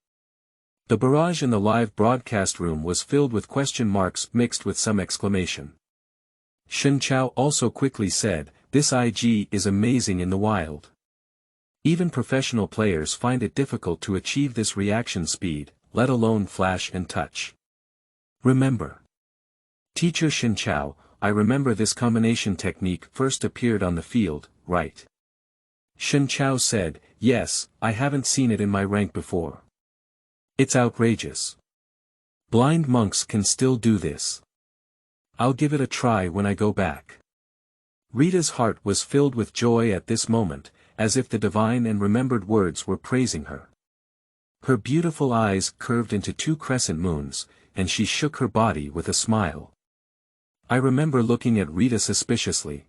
Speaker 1: The barrage in the live broadcast room was filled with question marks mixed with some exclamation. Shinchao also quickly said, "This IG is amazing in the wild." Even professional players find it difficult to achieve this reaction speed, let alone flash and touch. Remember. Teacher Shinchao, I remember this combination technique first appeared on the field, right? Shinchao said, yes, I haven't seen it in my rank before. It's outrageous. Blind monks can still do this. I'll give it a try when I go back. Rita's heart was filled with joy at this moment, as if the divine and remembered words were praising her. Her beautiful eyes curved into 2 crescent moons, and she shook her body with a smile. I remember looking at Rita suspiciously.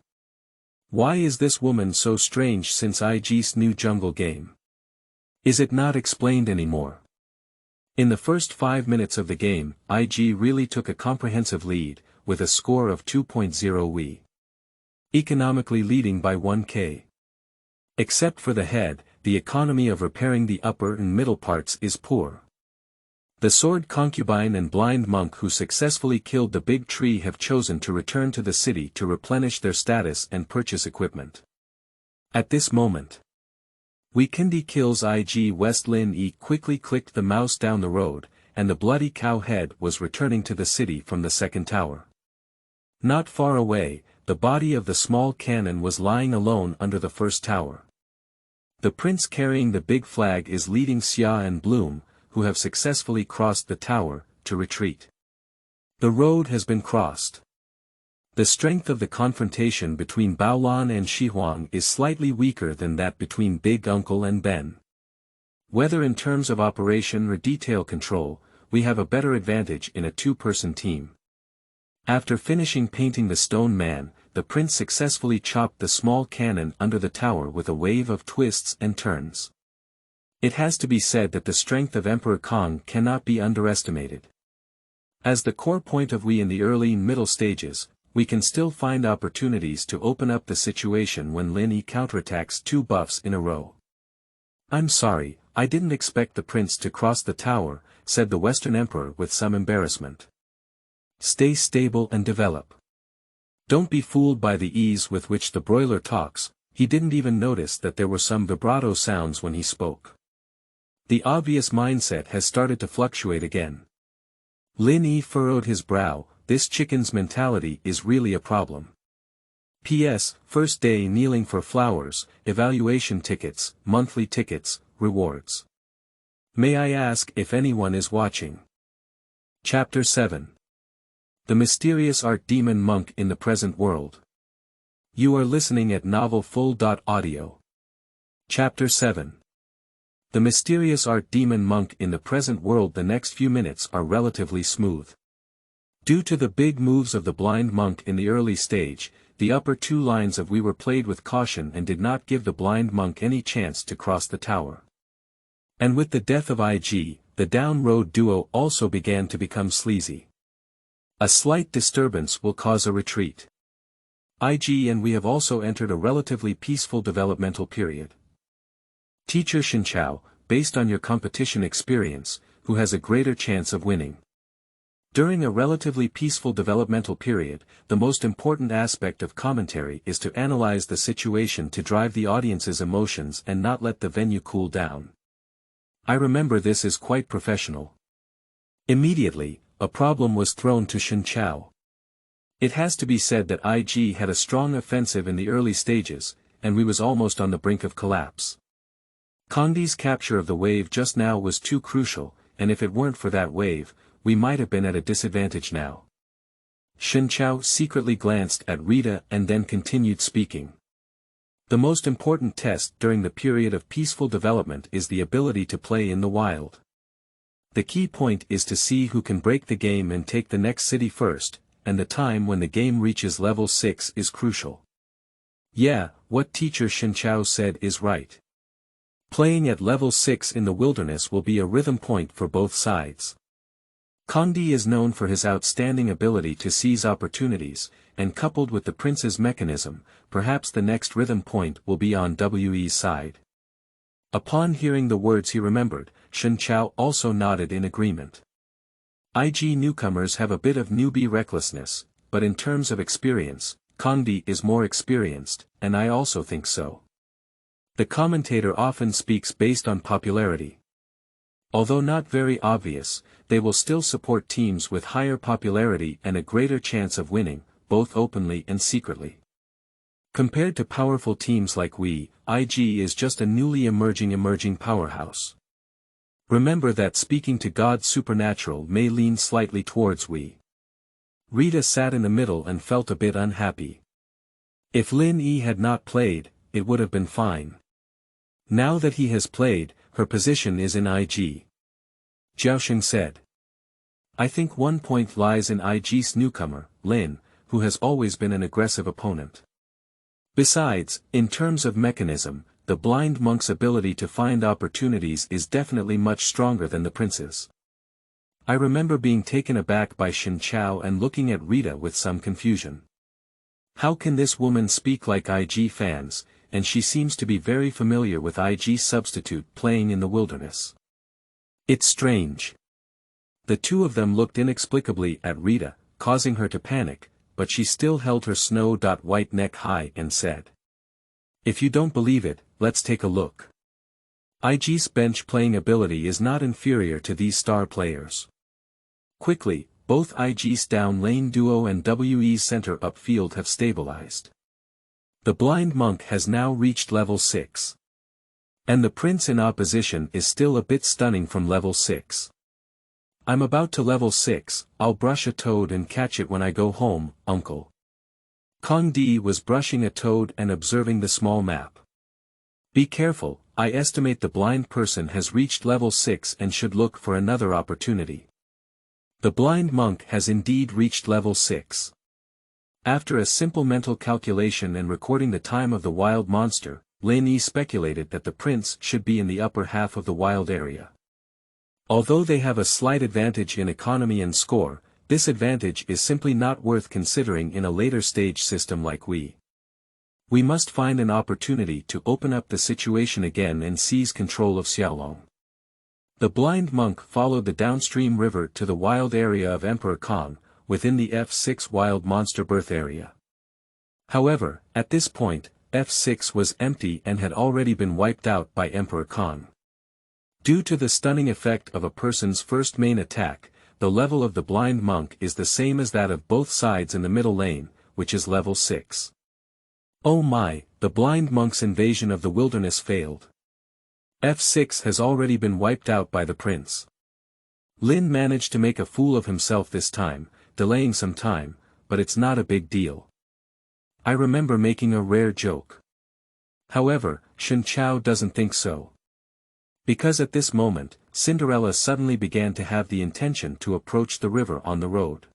Speaker 1: Why is this woman so strange since IG's new jungle game? Is it not explained anymore? In the first 5 minutes of the game, IG really took a comprehensive lead, with a score of 2.0 Wii. economically leading by 1k. Except for the head, the economy of repairing the upper and middle parts is poor. The sword concubine and blind monk who successfully killed the big tree have chosen to return to the city to replenish their status and purchase equipment. At this moment, Kangdi kills IG West. Lin Yi quickly clicked the mouse down the road, and the bloody cow head was returning to the city from the second tower. Not far away, the body of the small cannon was lying alone under the first tower. The prince carrying the big flag is leading Xia and Bloom, who have successfully crossed the tower, to retreat. The road has been crossed. The strength of the confrontation between Baolan and Yihuan is slightly weaker than that between Big Uncle and Ben. Whether in terms of operation or detail control, we have a better advantage in a two-person team. After finishing painting the stone man, the prince successfully chopped the small cannon under the tower with a wave of twists and turns. It has to be said that the strength of Emperor Kang cannot be underestimated. As the core point of we in the early and middle stages, we can still find opportunities to open up the situation when Lin Yi counterattacks 2 buffs in a row. "I'm sorry, I didn't expect the prince to cross the tower," said the Western Emperor with some embarrassment. "Stay stable and develop. Don't be fooled by the ease with which the broiler talks. He didn't even notice that there were some vibrato sounds when he spoke. The obvious mindset has started to fluctuate again." Lin Yi furrowed his brow. This chicken's mentality is really a problem. P.S. First day kneeling for flowers, evaluation tickets, monthly tickets, rewards. May I ask if anyone is watching? Chapter 7. The Mysterious Art Demon Monk in the Present World. You are listening at novelfull.audio. Chapter 7. The Mysterious Art Demon Monk in the Present World. The next few minutes are relatively smooth. Due to the big moves of the blind monk in the early stage, the upper 2 lines of we were played with caution and did not give the blind monk any chance to cross the tower. And with the death of IG, the down road duo also began to become sleazy. A slight disturbance will cause a retreat. IG and we have also entered a relatively peaceful developmental period. Teacher Shinchao, based on your competition experience, who has a greater chance of winning? During a relatively peaceful developmental period, the most important aspect of commentary is to analyze the situation to drive the audience's emotions and not let the venue cool down. I remember this is quite professional. Immediately, a problem was thrown to Shinchao. It has to be said that IG had a strong offensive in the early stages, and we was almost on the brink of collapse. Kangdi's capture of the wave just now was too crucial, and if it weren't for that wave, we might have been at a disadvantage now. Shinchao secretly glanced at Rita and then continued speaking. The most important test during the period of peaceful development is the ability to play in the wild. The key point is to see who can break the game and take the next city first, and the time when the game reaches level 6 is crucial. Yeah, what teacher Shinchao said is right. Playing at level 6 in the wilderness will be a rhythm point for both sides. Kangdi is known for his outstanding ability to seize opportunities, and coupled with the prince's mechanism, perhaps the next rhythm point will be on WE's side. Upon hearing the words he remembered, Shinchao also nodded in agreement. IG newcomers have a bit of newbie recklessness, but in terms of experience, Kangdi is more experienced, and I also think so. The commentator often speaks based on popularity. Although not very obvious, they will still support teams with higher popularity and a greater chance of winning, both openly and secretly. Compared to powerful teams like we, IG is just a newly emerging powerhouse. Remember that speaking to God supernatural may lean slightly towards we. Rita sat in the middle and felt a bit unhappy. If Lin Yi had not played, it would have been fine. Now that he has played, her position is in IG. Zhaoxing said. I think one point lies in IG's newcomer, Lin, who has always been an aggressive opponent. Besides, in terms of mechanism, the blind monk's ability to find opportunities is definitely much stronger than the prince's. I remember being taken aback by Shinchao and looking at Rita with some confusion. How can this woman speak like IG fans, and she seems to be very familiar with IG substitute playing in the wilderness. It's strange. The two of them looked inexplicably at Rita, causing her to panic, but she still held her snow-white neck high and said, "If you don't believe it, let's take a look. IG's bench playing ability is not inferior to these star players." Quickly, both IG's down lane duo and WE's center upfield have stabilized. The blind monk has now reached level 6. And the prince in opposition is still a bit stunning from level 6. "I'm about to level 6, I'll brush a toad and catch it when I go home, uncle." Kangdi was brushing a toad and observing the small map. "Be careful, I estimate the blind person has reached level 6 and should look for another opportunity." The blind monk has indeed reached level 6. After a simple mental calculation and recording the time of the wild monster, Lin Yi speculated that the prince should be in the upper half of the wild area. Although they have a slight advantage in economy and score, this advantage is simply not worth considering in a later stage system like we. We must find an opportunity to open up the situation again and seize control of Xiaolong. The blind monk followed the downstream river to the wild area of Emperor Kang, within the F6 wild monster birth area. However, at this point, F6 was empty and had already been wiped out by Emperor Kang. Due to the stunning effect of a person's first main attack, the level of the blind monk is the same as that of both sides in the middle lane, which is level 6. Oh my, the blind monk's invasion of the wilderness failed. F6 has already been wiped out by the prince. Lin managed to make a fool of himself this time, delaying some time, but it's not a big deal. I remember making a rare joke. However, Shen Chao doesn't think so. Because at this moment, Cinderella suddenly began to have the intention to approach the river on the road.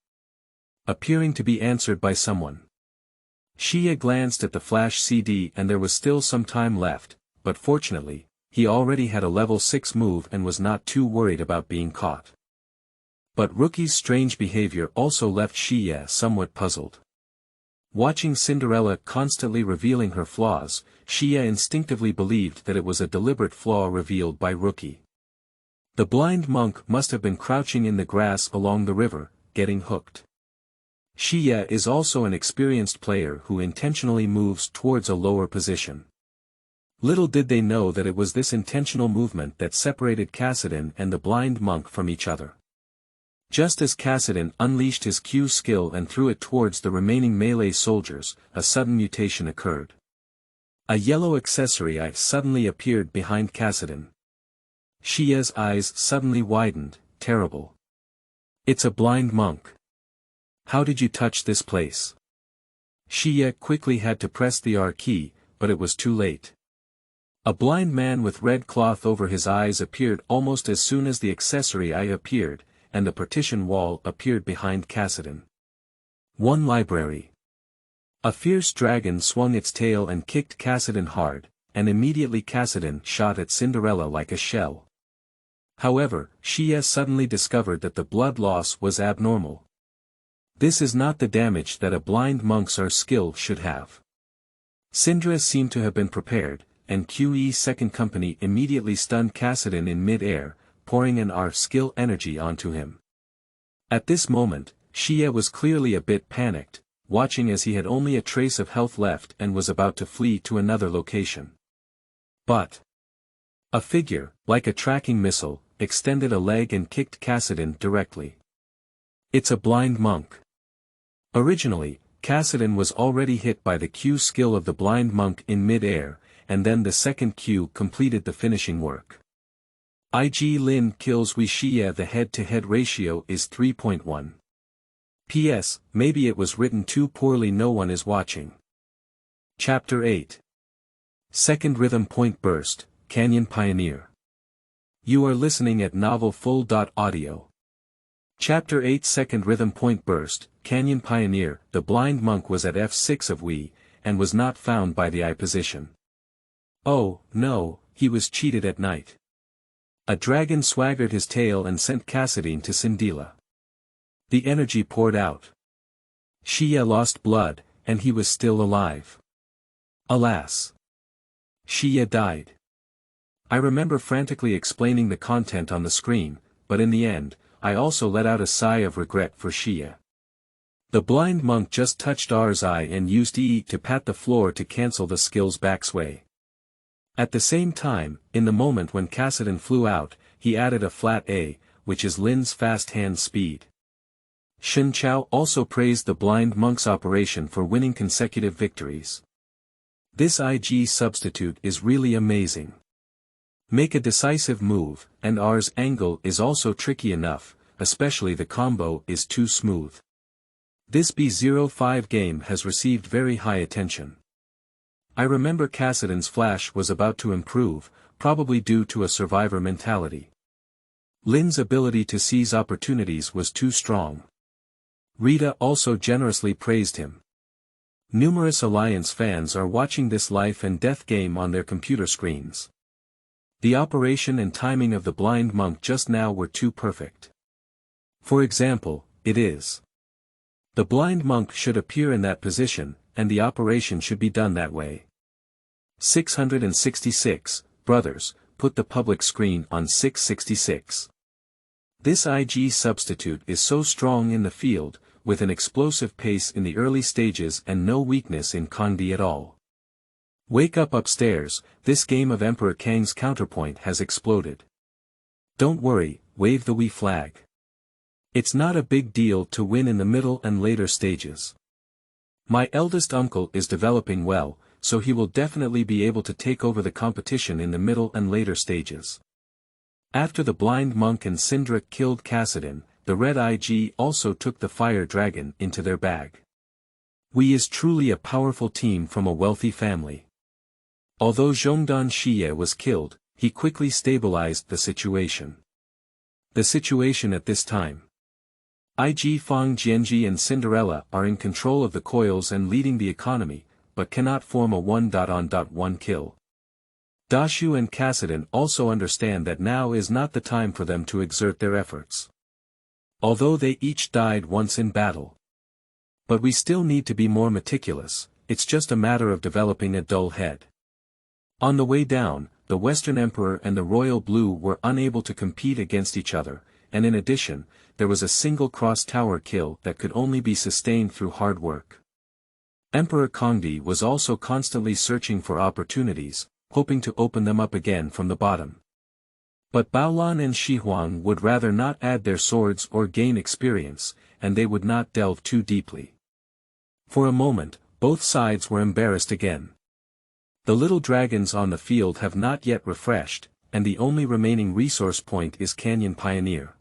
Speaker 1: Appearing to be answered by someone. Xia glanced at the flash CD and there was still some time left, but fortunately, he already had a level 6 move and was not too worried about being caught. But Rookie's strange behavior also left Xia somewhat puzzled. Watching Cinderella constantly revealing her flaws, Xia instinctively believed that it was a deliberate flaw revealed by Rookie. The blind monk must have been crouching in the grass along the river, getting hooked. Xia is also an experienced player who intentionally moves towards a lower position. Little did they know that it was this intentional movement that separated Cassidon and the blind monk from each other. Just as Cassidon unleashed his Q skill and threw it towards the remaining melee soldiers, a sudden mutation occurred. A yellow accessory eye suddenly appeared behind Cassidon. Xia's eyes suddenly widened, terrible. It's a blind monk. How did you touch this place? Xia quickly had to press the R key, but it was too late. A blind man with red cloth over his eyes appeared almost as soon as the accessory eye appeared, and the partition wall appeared behind Cassidon. One library. A fierce dragon swung its tail and kicked Cassidon hard, and immediately Cassidon shot at Cinderella like a shell. However, Xia suddenly discovered that the blood loss was abnormal. This is not the damage that a blind monk's skill should have. Syndra seemed to have been prepared, and QE's second company immediately stunned Cassidon in mid-air, pouring an R skill energy onto him. At this moment, Xia was clearly a bit panicked, watching as he had only a trace of health left and was about to flee to another location. But a figure, like a tracking missile, extended a leg and kicked Cassidon directly. It's a blind monk. Originally, Cassidon was already hit by the Q skill of the blind monk in mid-air, and then the second Q completed the finishing work. IG Lin kills Xia. The head-to-head ratio is 3.1. P.S. Maybe it was written too poorly. No one is watching. Chapter 8. Second Rhythm Point Burst, Canyon Pioneer. You are listening at novelfull.audio. Chapter 8 Second Rhythm Point Burst, Canyon Pioneer. The blind monk was at F6 of Wii, and was not found by the I position. Oh, no, he was cheated at night. A dragon swaggered his tail and sent Cassidon to Cinderella. The energy poured out. Xia lost blood, and he was still alive. Alas! Xie died. I remember frantically explaining the content on the screen, but in the end, I also let out a sigh of regret for Xie. The blind monk just touched R's eye and used E to pat the floor to cancel the skill's backsway. At the same time, in the moment when Kassadin flew out, he added a flat A, which is Lin's fast hand speed. Shen Chao also praised the blind monk's operation for winning consecutive victories. This IG substitute is really amazing. Make a decisive move, and R's angle is also tricky enough, especially the combo is too smooth. This B05 game has received very high attention. I remember Kassadin's flash was about to improve, probably due to a survivor mentality. Lin's ability to seize opportunities was too strong. Rita also generously praised him. Numerous Alliance fans are watching this life and death game on their computer screens. The operation and timing of the blind monk just now were too perfect. For example, it is. The blind monk should appear in that position, and the operation should be done that way. 666, brothers, put the public screen on 666. This IG substitute is so strong in the field, with an explosive pace in the early stages and no weakness in Kangdi at all. Wake up upstairs, this game of Emperor Kang's counterpoint has exploded. Don't worry, wave the Wii flag. It's not a big deal to win in the middle and later stages. My eldest uncle is developing well, so he will definitely be able to take over the competition in the middle and later stages. After the blind monk and Syndric killed Kassadin, the red IG also took the fire dragon into their bag. We is truly a powerful team from a wealthy family. Although Zhongdan Xie was killed, he quickly stabilized the situation. The situation at this time. IG Fang Jianji and Cinderella are in control of the coils and leading the economy, but cannot form a 1-on-1 kill. Dashu and Kassadin also understand that now is not the time for them to exert their efforts. Although they each died once in battle. But we still need to be more meticulous, it's just a matter of developing a dull head. On the way down, the Western Emperor and the Royal Blue were unable to compete against each other, and in addition, there was a single cross-tower kill that could only be sustained through hard work. Emperor Kangdi was also constantly searching for opportunities, hoping to open them up again from the bottom. But Baolan and Yihuan would rather not add their swords or gain experience, and they would not delve too deeply. For a moment, both sides were embarrassed again. The little dragons on the field have not yet refreshed, and the only remaining resource point is Canyon Pioneer.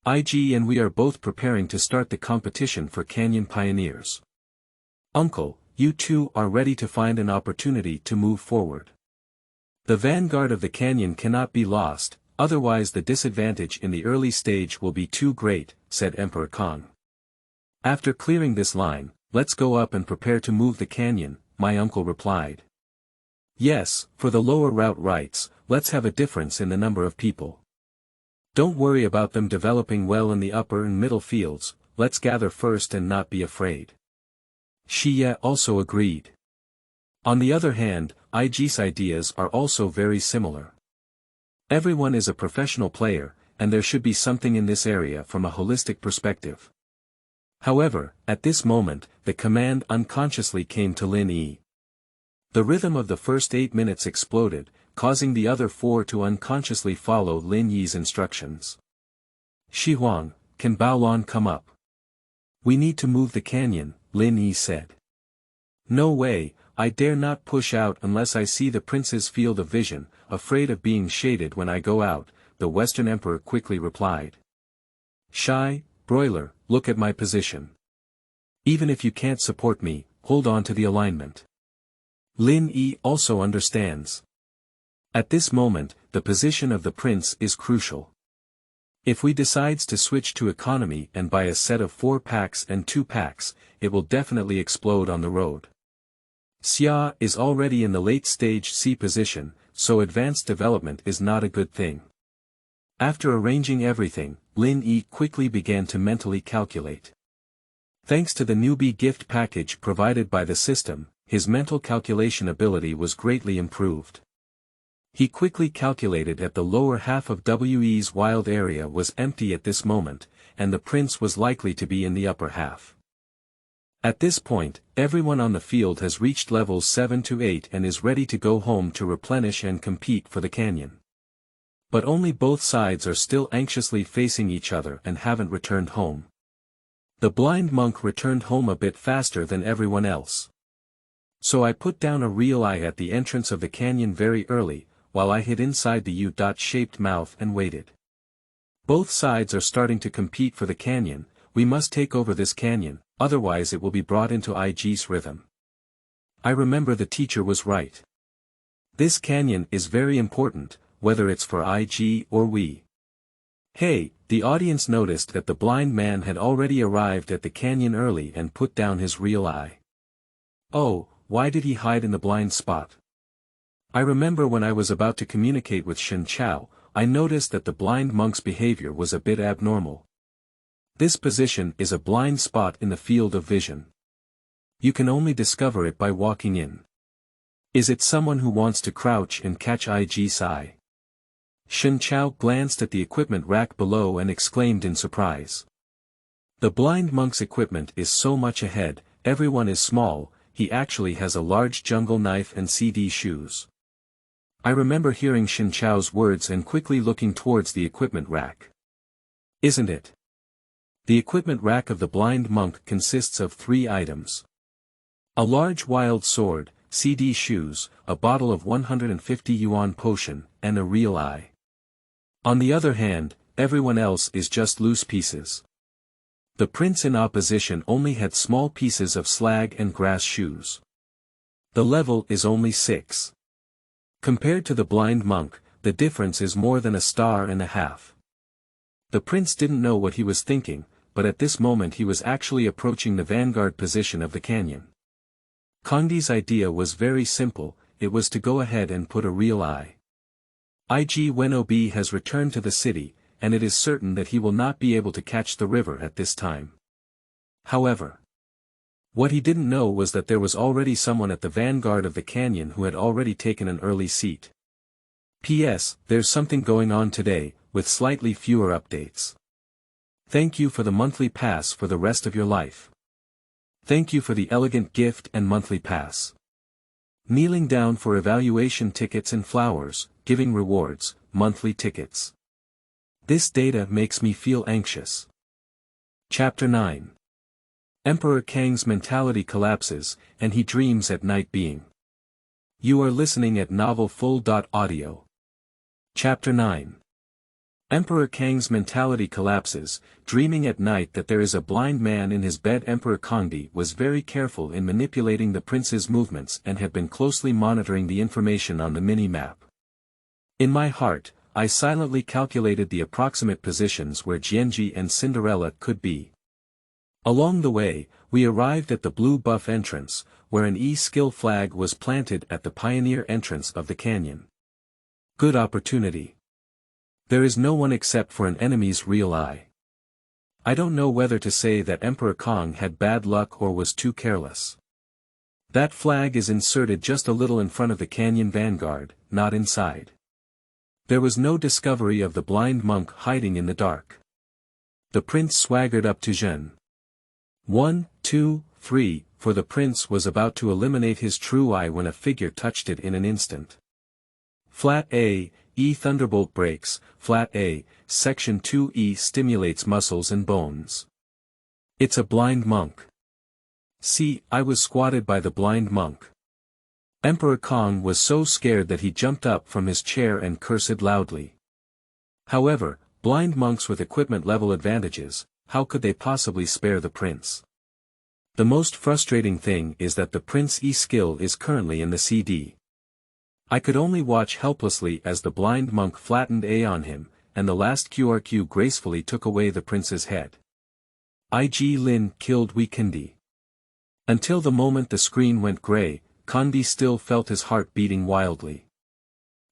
Speaker 1: IG and we are both preparing to start the competition for Canyon Pioneers. Uncle, you two are ready to find an opportunity to move forward. The vanguard of the canyon cannot be lost, otherwise the disadvantage in the early stage will be too great, said Emperor Kang. After clearing this line, let's go up and prepare to move the canyon, my uncle replied. Yes, for the lower route rights, let's have a difference in the number of people. Don't worry about them developing well in the upper and middle fields, let's gather first and not be afraid. Xie also agreed. On the other hand, IG's ideas are also very similar. Everyone is a professional player, and there should be something in this area from a holistic perspective. However, at this moment, the command unconsciously came to Lin Yi. The rhythm of the first 8 minutes exploded, causing the other 4 to unconsciously follow Lin Yi's instructions. Yihuan, can Baolan come up? We need to move the canyon, Lin Yi said. No way, I dare not push out unless I see the prince's field of vision, afraid of being shaded when I go out, the Western Emperor quickly replied. Shy, broiler, look at my position. Even if you can't support me, hold on to the alignment. Lin Yi also understands. At this moment, the position of the prince is crucial. If we decides to switch to economy and buy a set of 4 packs and 2 packs, it will definitely explode on the road. Xia is already in the late stage C position, so advanced development is not a good thing. After arranging everything, Lin Yi quickly began to mentally calculate. Thanks to the newbie gift package provided by the system, his mental calculation ability was greatly improved. He quickly calculated that the lower half of WE's wild area was empty at this moment, and the prince was likely to be in the upper half. At this point, everyone on the field has reached levels 7 to 8 and is ready to go home to replenish and compete for the canyon. But only both sides are still anxiously facing each other and haven't returned home. The blind monk returned home a bit faster than everyone else. So I put down a real eye at the entrance of the canyon very early, while I hid inside the U-shaped mouth and waited. Both sides are starting to compete for the canyon. We must take over this canyon, otherwise it will be brought into IG's rhythm. I remember the teacher was right. This canyon is very important, whether it's for IG or we. Hey, the audience noticed that the blind man had already arrived at the canyon early and put down his real eye. Oh, why did he hide in the blind spot? I remember when I was about to communicate with Shen Chao, I noticed that the blind monk's behavior was a bit abnormal. This position is a blind spot in the field of vision. You can only discover it by walking in. Is it someone who wants to crouch and catch IG's eye? Shen Chao glanced at the equipment rack below and exclaimed in surprise. The blind monk's equipment is so much ahead, everyone is small, he actually has a large jungle knife and CD shoes. I remember hearing Shen Chao's words and quickly looking towards the equipment rack. Isn't it? The equipment rack of the blind monk consists of 3 items. A large wild sword, CD shoes, a bottle of 150 yuan potion, and a real eye. On the other hand, everyone else is just loose pieces. The prince in opposition only had small pieces of slag and grass shoes. The level is only 6. Compared to the blind monk, the difference is more than a star and a half. The prince didn't know what he was thinking, but at this moment he was actually approaching the vanguard position of the canyon. Kangdi's idea was very simple, it was to go ahead and put a real eye. IG Wenobi has returned to the city, and it is certain that he will not be able to catch the river at this time. However, what he didn't know was that there was already someone at the vanguard of the canyon who had already taken an early seat. P.S. There's something going on today, with slightly fewer updates. Thank you for the monthly pass for the rest of your life. Thank you for the elegant gift and monthly pass. Kneeling down for evaluation tickets and flowers, giving rewards, monthly tickets. This data makes me feel anxious. Chapter 9. Emperor Kang's mentality collapses, and he dreams at night being. You are listening at novelfull.audio. Chapter 9. Emperor Kang's mentality collapses, dreaming at night that there is a blind man in his bed. Emperor Kangdi was very careful in manipulating the prince's movements and had been closely monitoring the information on the mini-map. In my heart, I silently calculated the approximate positions where Jianji and Cinderella could be. Along the way, we arrived at the blue buff entrance, where an E-skill flag was planted at the pioneer entrance of the canyon. Good opportunity. There is no one except for an enemy's real eye. I don't know whether to say that Emperor Kang had bad luck or was too careless. That flag is inserted just a little in front of the canyon vanguard, not inside. There was no discovery of the blind monk hiding in the dark. The prince swaggered up to Zhen. 1, 2, 3, for the prince was about to eliminate his true eye when a figure touched it in an instant. Flat A, E Thunderbolt breaks, Flat A, Section 2E stimulates muscles and bones. It's a blind monk. See, I was squatted by the blind monk. Emperor Kang was so scared that he jumped up from his chair and cursed loudly. However, blind monks with equipment level advantages, how could they possibly spare the prince? The most frustrating thing is that the prince E-skill is currently in the CD. I could only watch helplessly as the blind monk flattened A on him, and the last QRQ gracefully took away the prince's head. IG Lin killed Kangdi. Until the moment the screen went grey, Kangdi still felt his heart beating wildly.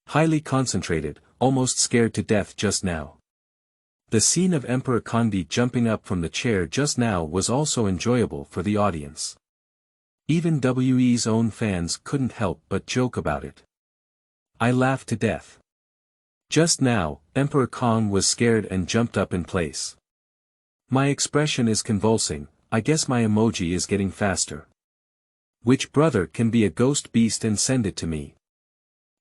Speaker 1: Highly concentrated, almost scared to death just now. The scene of Emperor Kangdi jumping up from the chair just now was also enjoyable for the audience. Even WE's own fans couldn't help but joke about it. I laughed to death. Just now, Emperor Kang was scared and jumped up in place. My expression is convulsing, I guess my emoji is getting faster. Which brother can be a ghost beast and send it to me?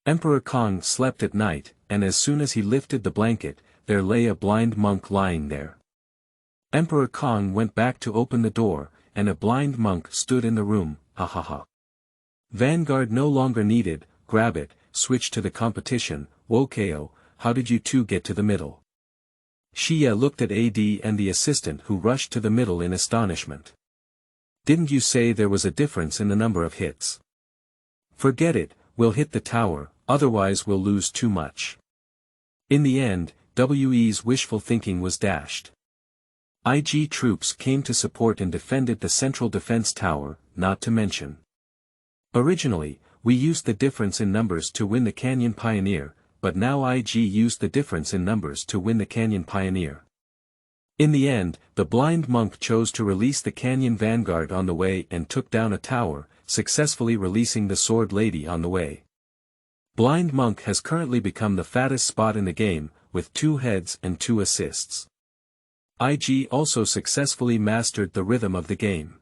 Speaker 1: Emperor Kang slept at night, and as soon as he lifted the blanket, there lay a blind monk lying there. Emperor Kang went back to open the door, and a blind monk stood in the room, ha ha ha. Vanguard no longer needed, grab it, switch to the competition, Wokao, how did you two get to the middle? Xia looked at AD and the assistant who rushed to the middle in astonishment. Didn't you say there was a difference in the number of hits? Forget it, we'll hit the tower, otherwise we'll lose too much. In the end, WE's wishful thinking was dashed. IG troops came to support and defended the central defense tower, not to mention. Originally, we used the difference in numbers to win the Canyon Pioneer, but now IG used the difference in numbers to win the Canyon Pioneer. In the end, the blind monk chose to release the Canyon Vanguard on the way and took down a tower, successfully releasing the Sword Lady on the way. Blind monk has currently become the fattest spot in the game, with 2 heads and 2 assists. IG also successfully mastered the rhythm of the game.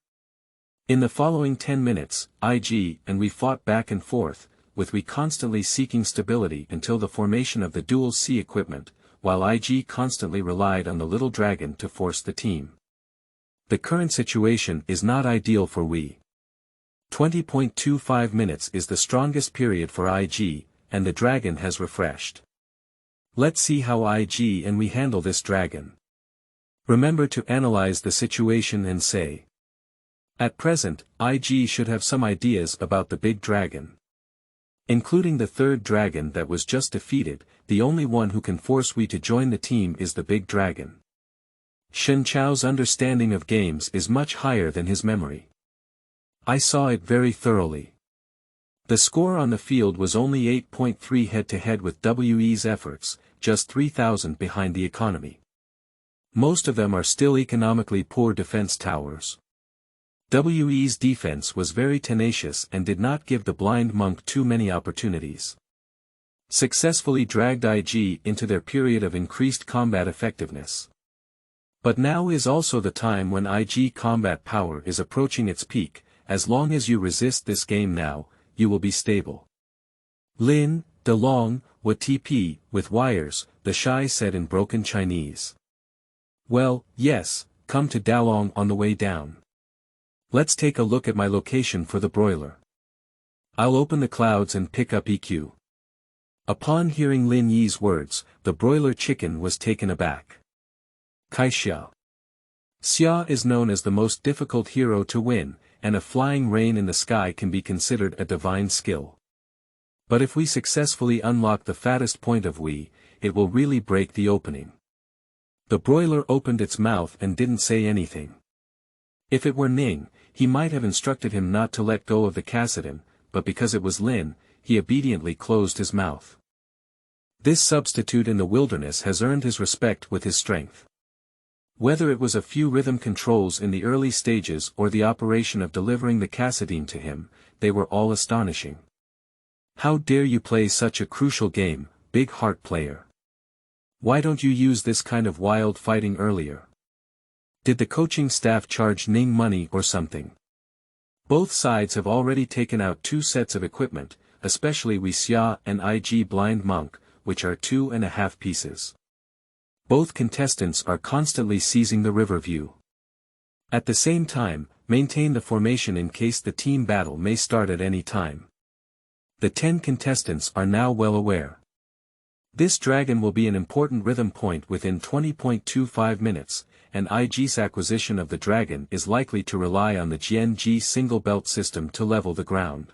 Speaker 1: In the following 10 minutes, IG and we fought back and forth, with we constantly seeking stability until the formation of the dual C equipment, while IG constantly relied on the little dragon to force the team. The current situation is not ideal for we. 20.25 minutes is the strongest period for IG, and the dragon has refreshed. Let's see how IG and we handle this dragon. Remember to analyze the situation and say. At present, IG should have some ideas about the big dragon. Including the third dragon that was just defeated, the only one who can force we to join the team is the big dragon. Shen Chao's understanding of games is much higher than his memory. I saw it very thoroughly. The score on the field was only 8.3 head-to-head with WE's efforts, just 3,000 behind the economy. Most of them are still economically poor defense towers. WE's defense was very tenacious and did not give the blind monk too many opportunities. Successfully dragged IG into their period of increased combat effectiveness. But now is also the time when IG combat power is approaching its peak. As long as you resist this game now, you will be stable. Lin, De Long, what TP, with wires, Theshy said in broken Chinese. Well, yes, come to Dalong on the way down. Let's take a look at my location for the broiler. I'll open the clouds and pick up EQ. Upon hearing Lin Yi's words, the broiler chicken was taken aback. Kai Xia. Xia is known as the most difficult hero to win, and a flying rain in the sky can be considered a divine skill. But if we successfully unlock the fattest point of we, it will really break the opening. The broiler opened its mouth and didn't say anything. If it were Ning, he might have instructed him not to let go of the Cassidon, but because it was Lin, he obediently closed his mouth. This substitute in the wilderness has earned his respect with his strength. Whether it was a few rhythm controls in the early stages or the operation of delivering the Cassidine to him, they were all astonishing. How dare you play such a crucial game, big heart player? Why don't you use this kind of wild fighting earlier? Did the coaching staff charge Ning money or something? Both sides have already taken out 2 sets of equipment, especially Wei Xia and IG Blind Monk, which are 2.5 pieces. Both contestants are constantly seizing the river view. At the same time, maintain the formation in case the team battle may start at any time. The 10 contestants are now well aware. This dragon will be an important rhythm point within 20.25 minutes, and IG's acquisition of the dragon is likely to rely on the GNG single belt system to level the ground.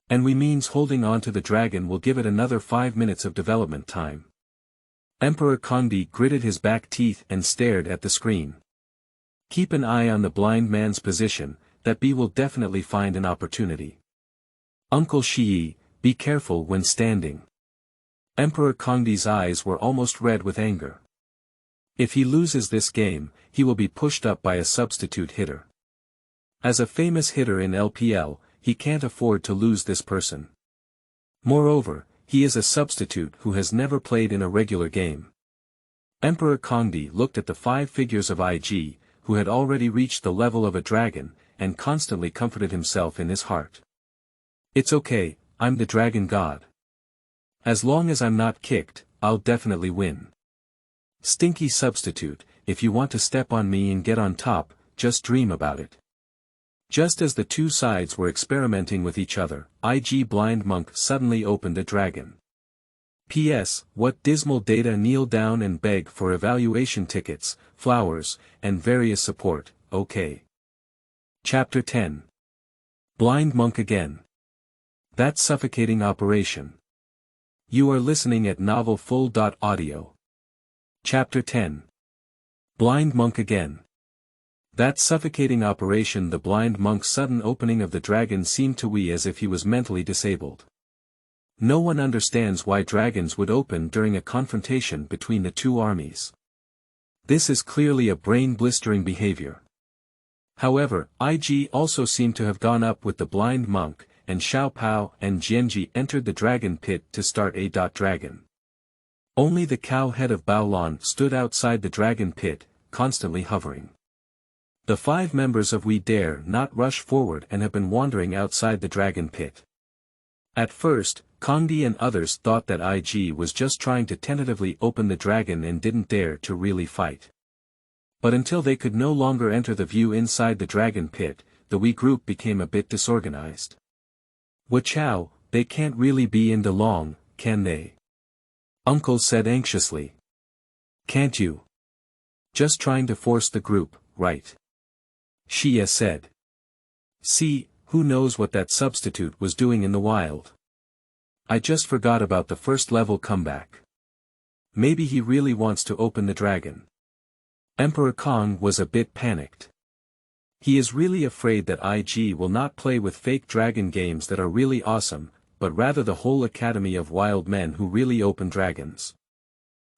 Speaker 1: And we means holding on to the dragon will give it another 5 minutes of development time. Emperor Kangdi gritted his back teeth and stared at the screen. Keep an eye on the blind man's position, that B will definitely find an opportunity. Uncle Shi, be careful when standing. Emperor Kangdi's eyes were almost red with anger. If he loses this game, he will be pushed up by a substitute hitter. As a famous hitter in LPL, he can't afford to lose this person. Moreover, he is a substitute who has never played in a regular game. Emperor Kangdi looked at the 5 figures of IG, who had already reached the level of a dragon, and constantly comforted himself in his heart. It's okay, I'm the dragon god. As long as I'm not kicked, I'll definitely win. Stinky substitute, if you want to step on me and get on top, just dream about it. Just as the two sides were experimenting with each other, IG Blind Monk suddenly opened a dragon. P.S. What dismal data, kneel down and beg for evaluation tickets, flowers, and various support, okay. Chapter 10. Blind Monk again. That suffocating operation. You are listening at novelfull.audio. Chapter 10. Blind Monk again. That suffocating operation. The blind monk's sudden opening of the dragon seemed to Wii as if he was mentally disabled. No one understands why dragons would open during a confrontation between the two armies. This is clearly a brain-blistering behavior. However, IG also seemed to have gone up with the blind monk, and Xiao Pao and Jianji entered the dragon pit to start a dragon. Only the cow head of Baolan stood outside the dragon pit, constantly hovering. The 5 members of We dare not rush forward and have been wandering outside the dragon pit. At first, Kangdi and others thought that IG was just trying to tentatively open the dragon and didn't dare to really fight. But until they could no longer enter the view inside the dragon pit, the Wii group became a bit disorganized. Wachow, they can't really be in the long, can they? Uncle said anxiously. Can't you? Just trying to force the group, right? Xia said. See, who knows what that substitute was doing in the wild. I just forgot about the first level comeback. Maybe he really wants to open the dragon. Emperor Kang was a bit panicked. He is really afraid that IG will not play with fake dragon games that are really awesome, but rather the whole academy of wild men who really open dragons.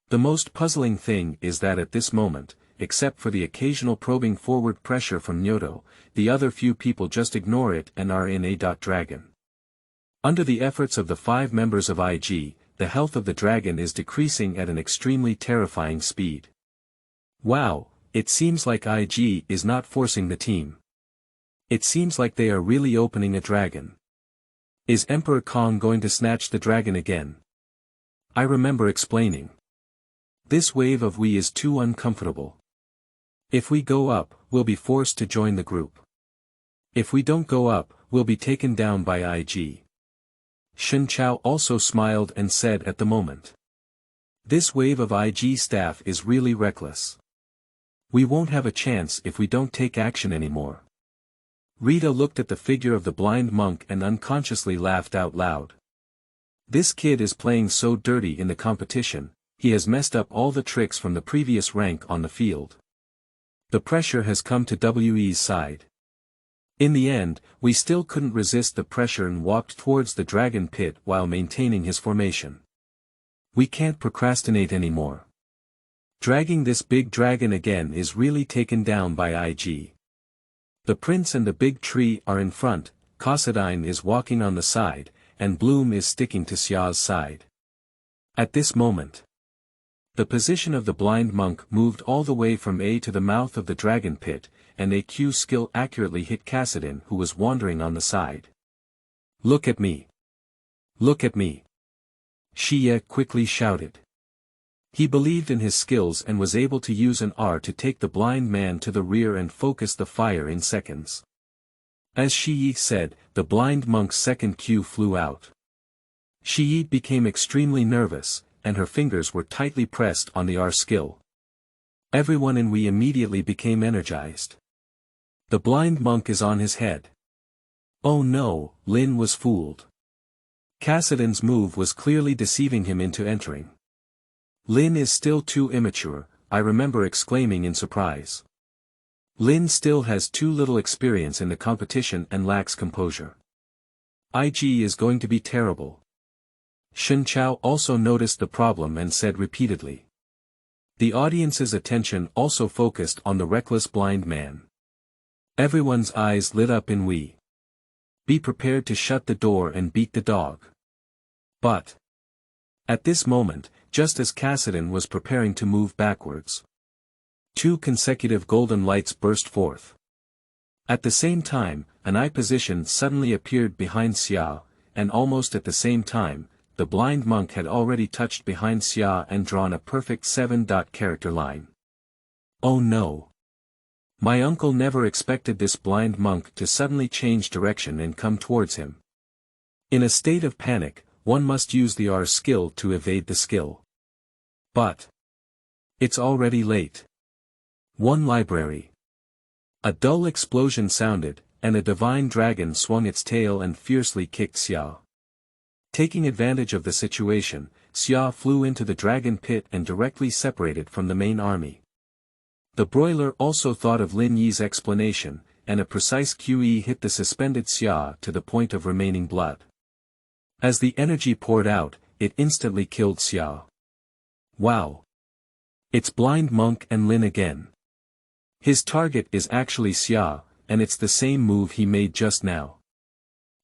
Speaker 1: The most puzzling thing is that at this moment, except for the occasional probing forward pressure from Nyoto, the other few people just ignore it and are in a dragon. Under the efforts of the 5 members of IG, the health of the dragon is decreasing at an extremely terrifying speed. Wow, it seems like IG is not forcing the team. It seems like they are really opening a dragon. Is Emperor Kang going to snatch the dragon again? I remember explaining. This wave of we is too uncomfortable. If we go up, we'll be forced to join the group. If we don't go up, we'll be taken down by IG. Shen Chao also smiled and said at the moment. This wave of IG staff is really reckless. We won't have a chance if we don't take action anymore. Rita looked at the figure of the blind monk and unconsciously laughed out loud. This kid is playing so dirty in the competition, he has messed up all the tricks from the previous rank on the field. The pressure has come to WE's side. In the end, we still couldn't resist the pressure and walked towards the dragon pit while maintaining his formation. We can't procrastinate anymore. Dragging this big dragon again is really taken down by IG. The prince and the big tree are in front, Cossadine is walking on the side, and Bloom is sticking to Xia's side. At this moment, the position of the blind monk moved all the way from A to the mouth of the dragon pit, and AQ skill accurately hit Cassadin who was wandering on the side. Look at me! Look at me! Xia quickly shouted. He believed in his skills and was able to use an R to take the blind man to the rear and focus the fire in seconds. As Xi said, the blind monk's second Q flew out. Xi became extremely nervous, and her fingers were tightly pressed on the R skill. Everyone in We immediately became energized. The blind monk is on his head. Oh no, Lin was fooled. Cassadin's move was clearly deceiving him into entering. Lin is still too immature, I remember exclaiming in surprise. Lin still has too little experience in the competition and lacks composure. IG is going to be terrible. Shen Chao also noticed the problem and said repeatedly. The audience's attention also focused on the reckless blind man. Everyone's eyes lit up in "We. Be prepared to shut the door and beat the dog." But at this moment, just as Kassadin was preparing to move backwards, 2 consecutive golden lights burst forth. At the same time, an eye position suddenly appeared behind Xia, and almost at the same time, the blind monk had already touched behind Xia and drawn a perfect 7-character line. Oh no! My uncle never expected this blind monk to suddenly change direction and come towards him. In a state of panic, one must use the R skill to evade the skill. But it's already late. One library. A dull explosion sounded, and a divine dragon swung its tail and fiercely kicked Xia. Taking advantage of the situation, Xia flew into the dragon pit and directly separated from the main army. The broiler also thought of Lin Yi's explanation, and a precise QE hit the suspended Xia to the point of remaining blood. As the energy poured out, it instantly killed Xia. Wow! It's blind monk and Lin again. His target is actually Xia, and it's the same move he made just now.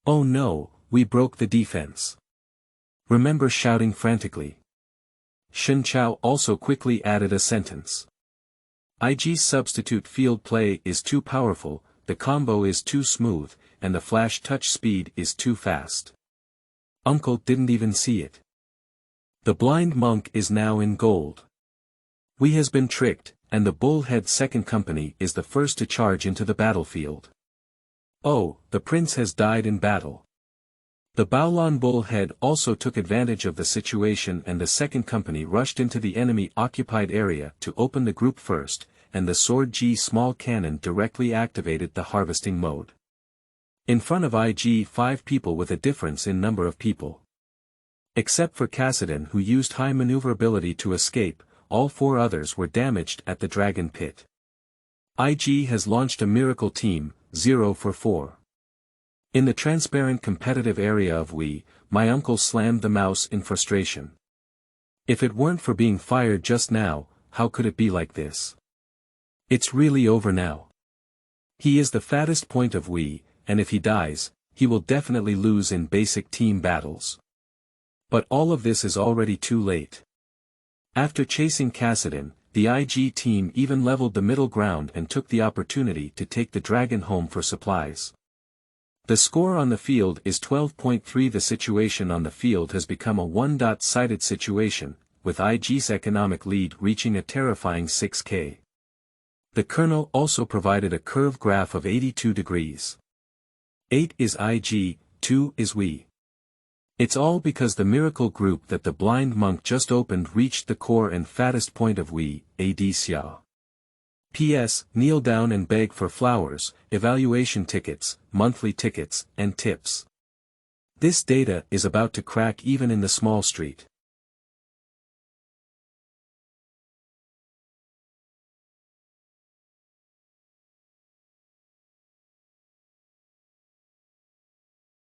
Speaker 1: Oh no, we broke the defense. Remember shouting frantically. Shen Chao also quickly added a sentence. IG's substitute field play is too powerful, the combo is too smooth, and the flash touch speed is too fast. Uncle didn't even see it. The blind monk is now in gold. We has been tricked, and the bullhead second company is the first to charge into the battlefield. Oh, the prince has died in battle. The Baolan bullhead also took advantage of the situation and the second company rushed into the enemy-occupied area to open the group first, and the Sword G small cannon directly activated the harvesting mode. In front of IG 5 people with a difference in number of people. Except for Kassadin who used high maneuverability to escape, all 4 others were damaged at the dragon pit. IG has launched a miracle team, 0 for 4. In the transparent competitive area of We, my uncle slammed the mouse in frustration. If it weren't for being fired just now, how could it be like this? It's really over now. He is the fattest point of We, and if he dies, he will definitely lose in basic team battles. But all of this is already too late. After chasing Kassadin, the IG team even leveled the middle ground and took the opportunity to take the dragon home for supplies. The score on the field is 12.3. The situation on the field has become a one-sided situation, with IG's economic lead reaching a terrifying 6k. The kernel also provided a curve graph of 82 degrees. 8 is IG, 2 is We. It's all because the miracle group that the blind monk just opened reached the core and fattest point of We, AD Xia. P.S. Kneel down and beg for flowers, evaluation tickets, monthly tickets, and tips. This data is about to crack even in the small street.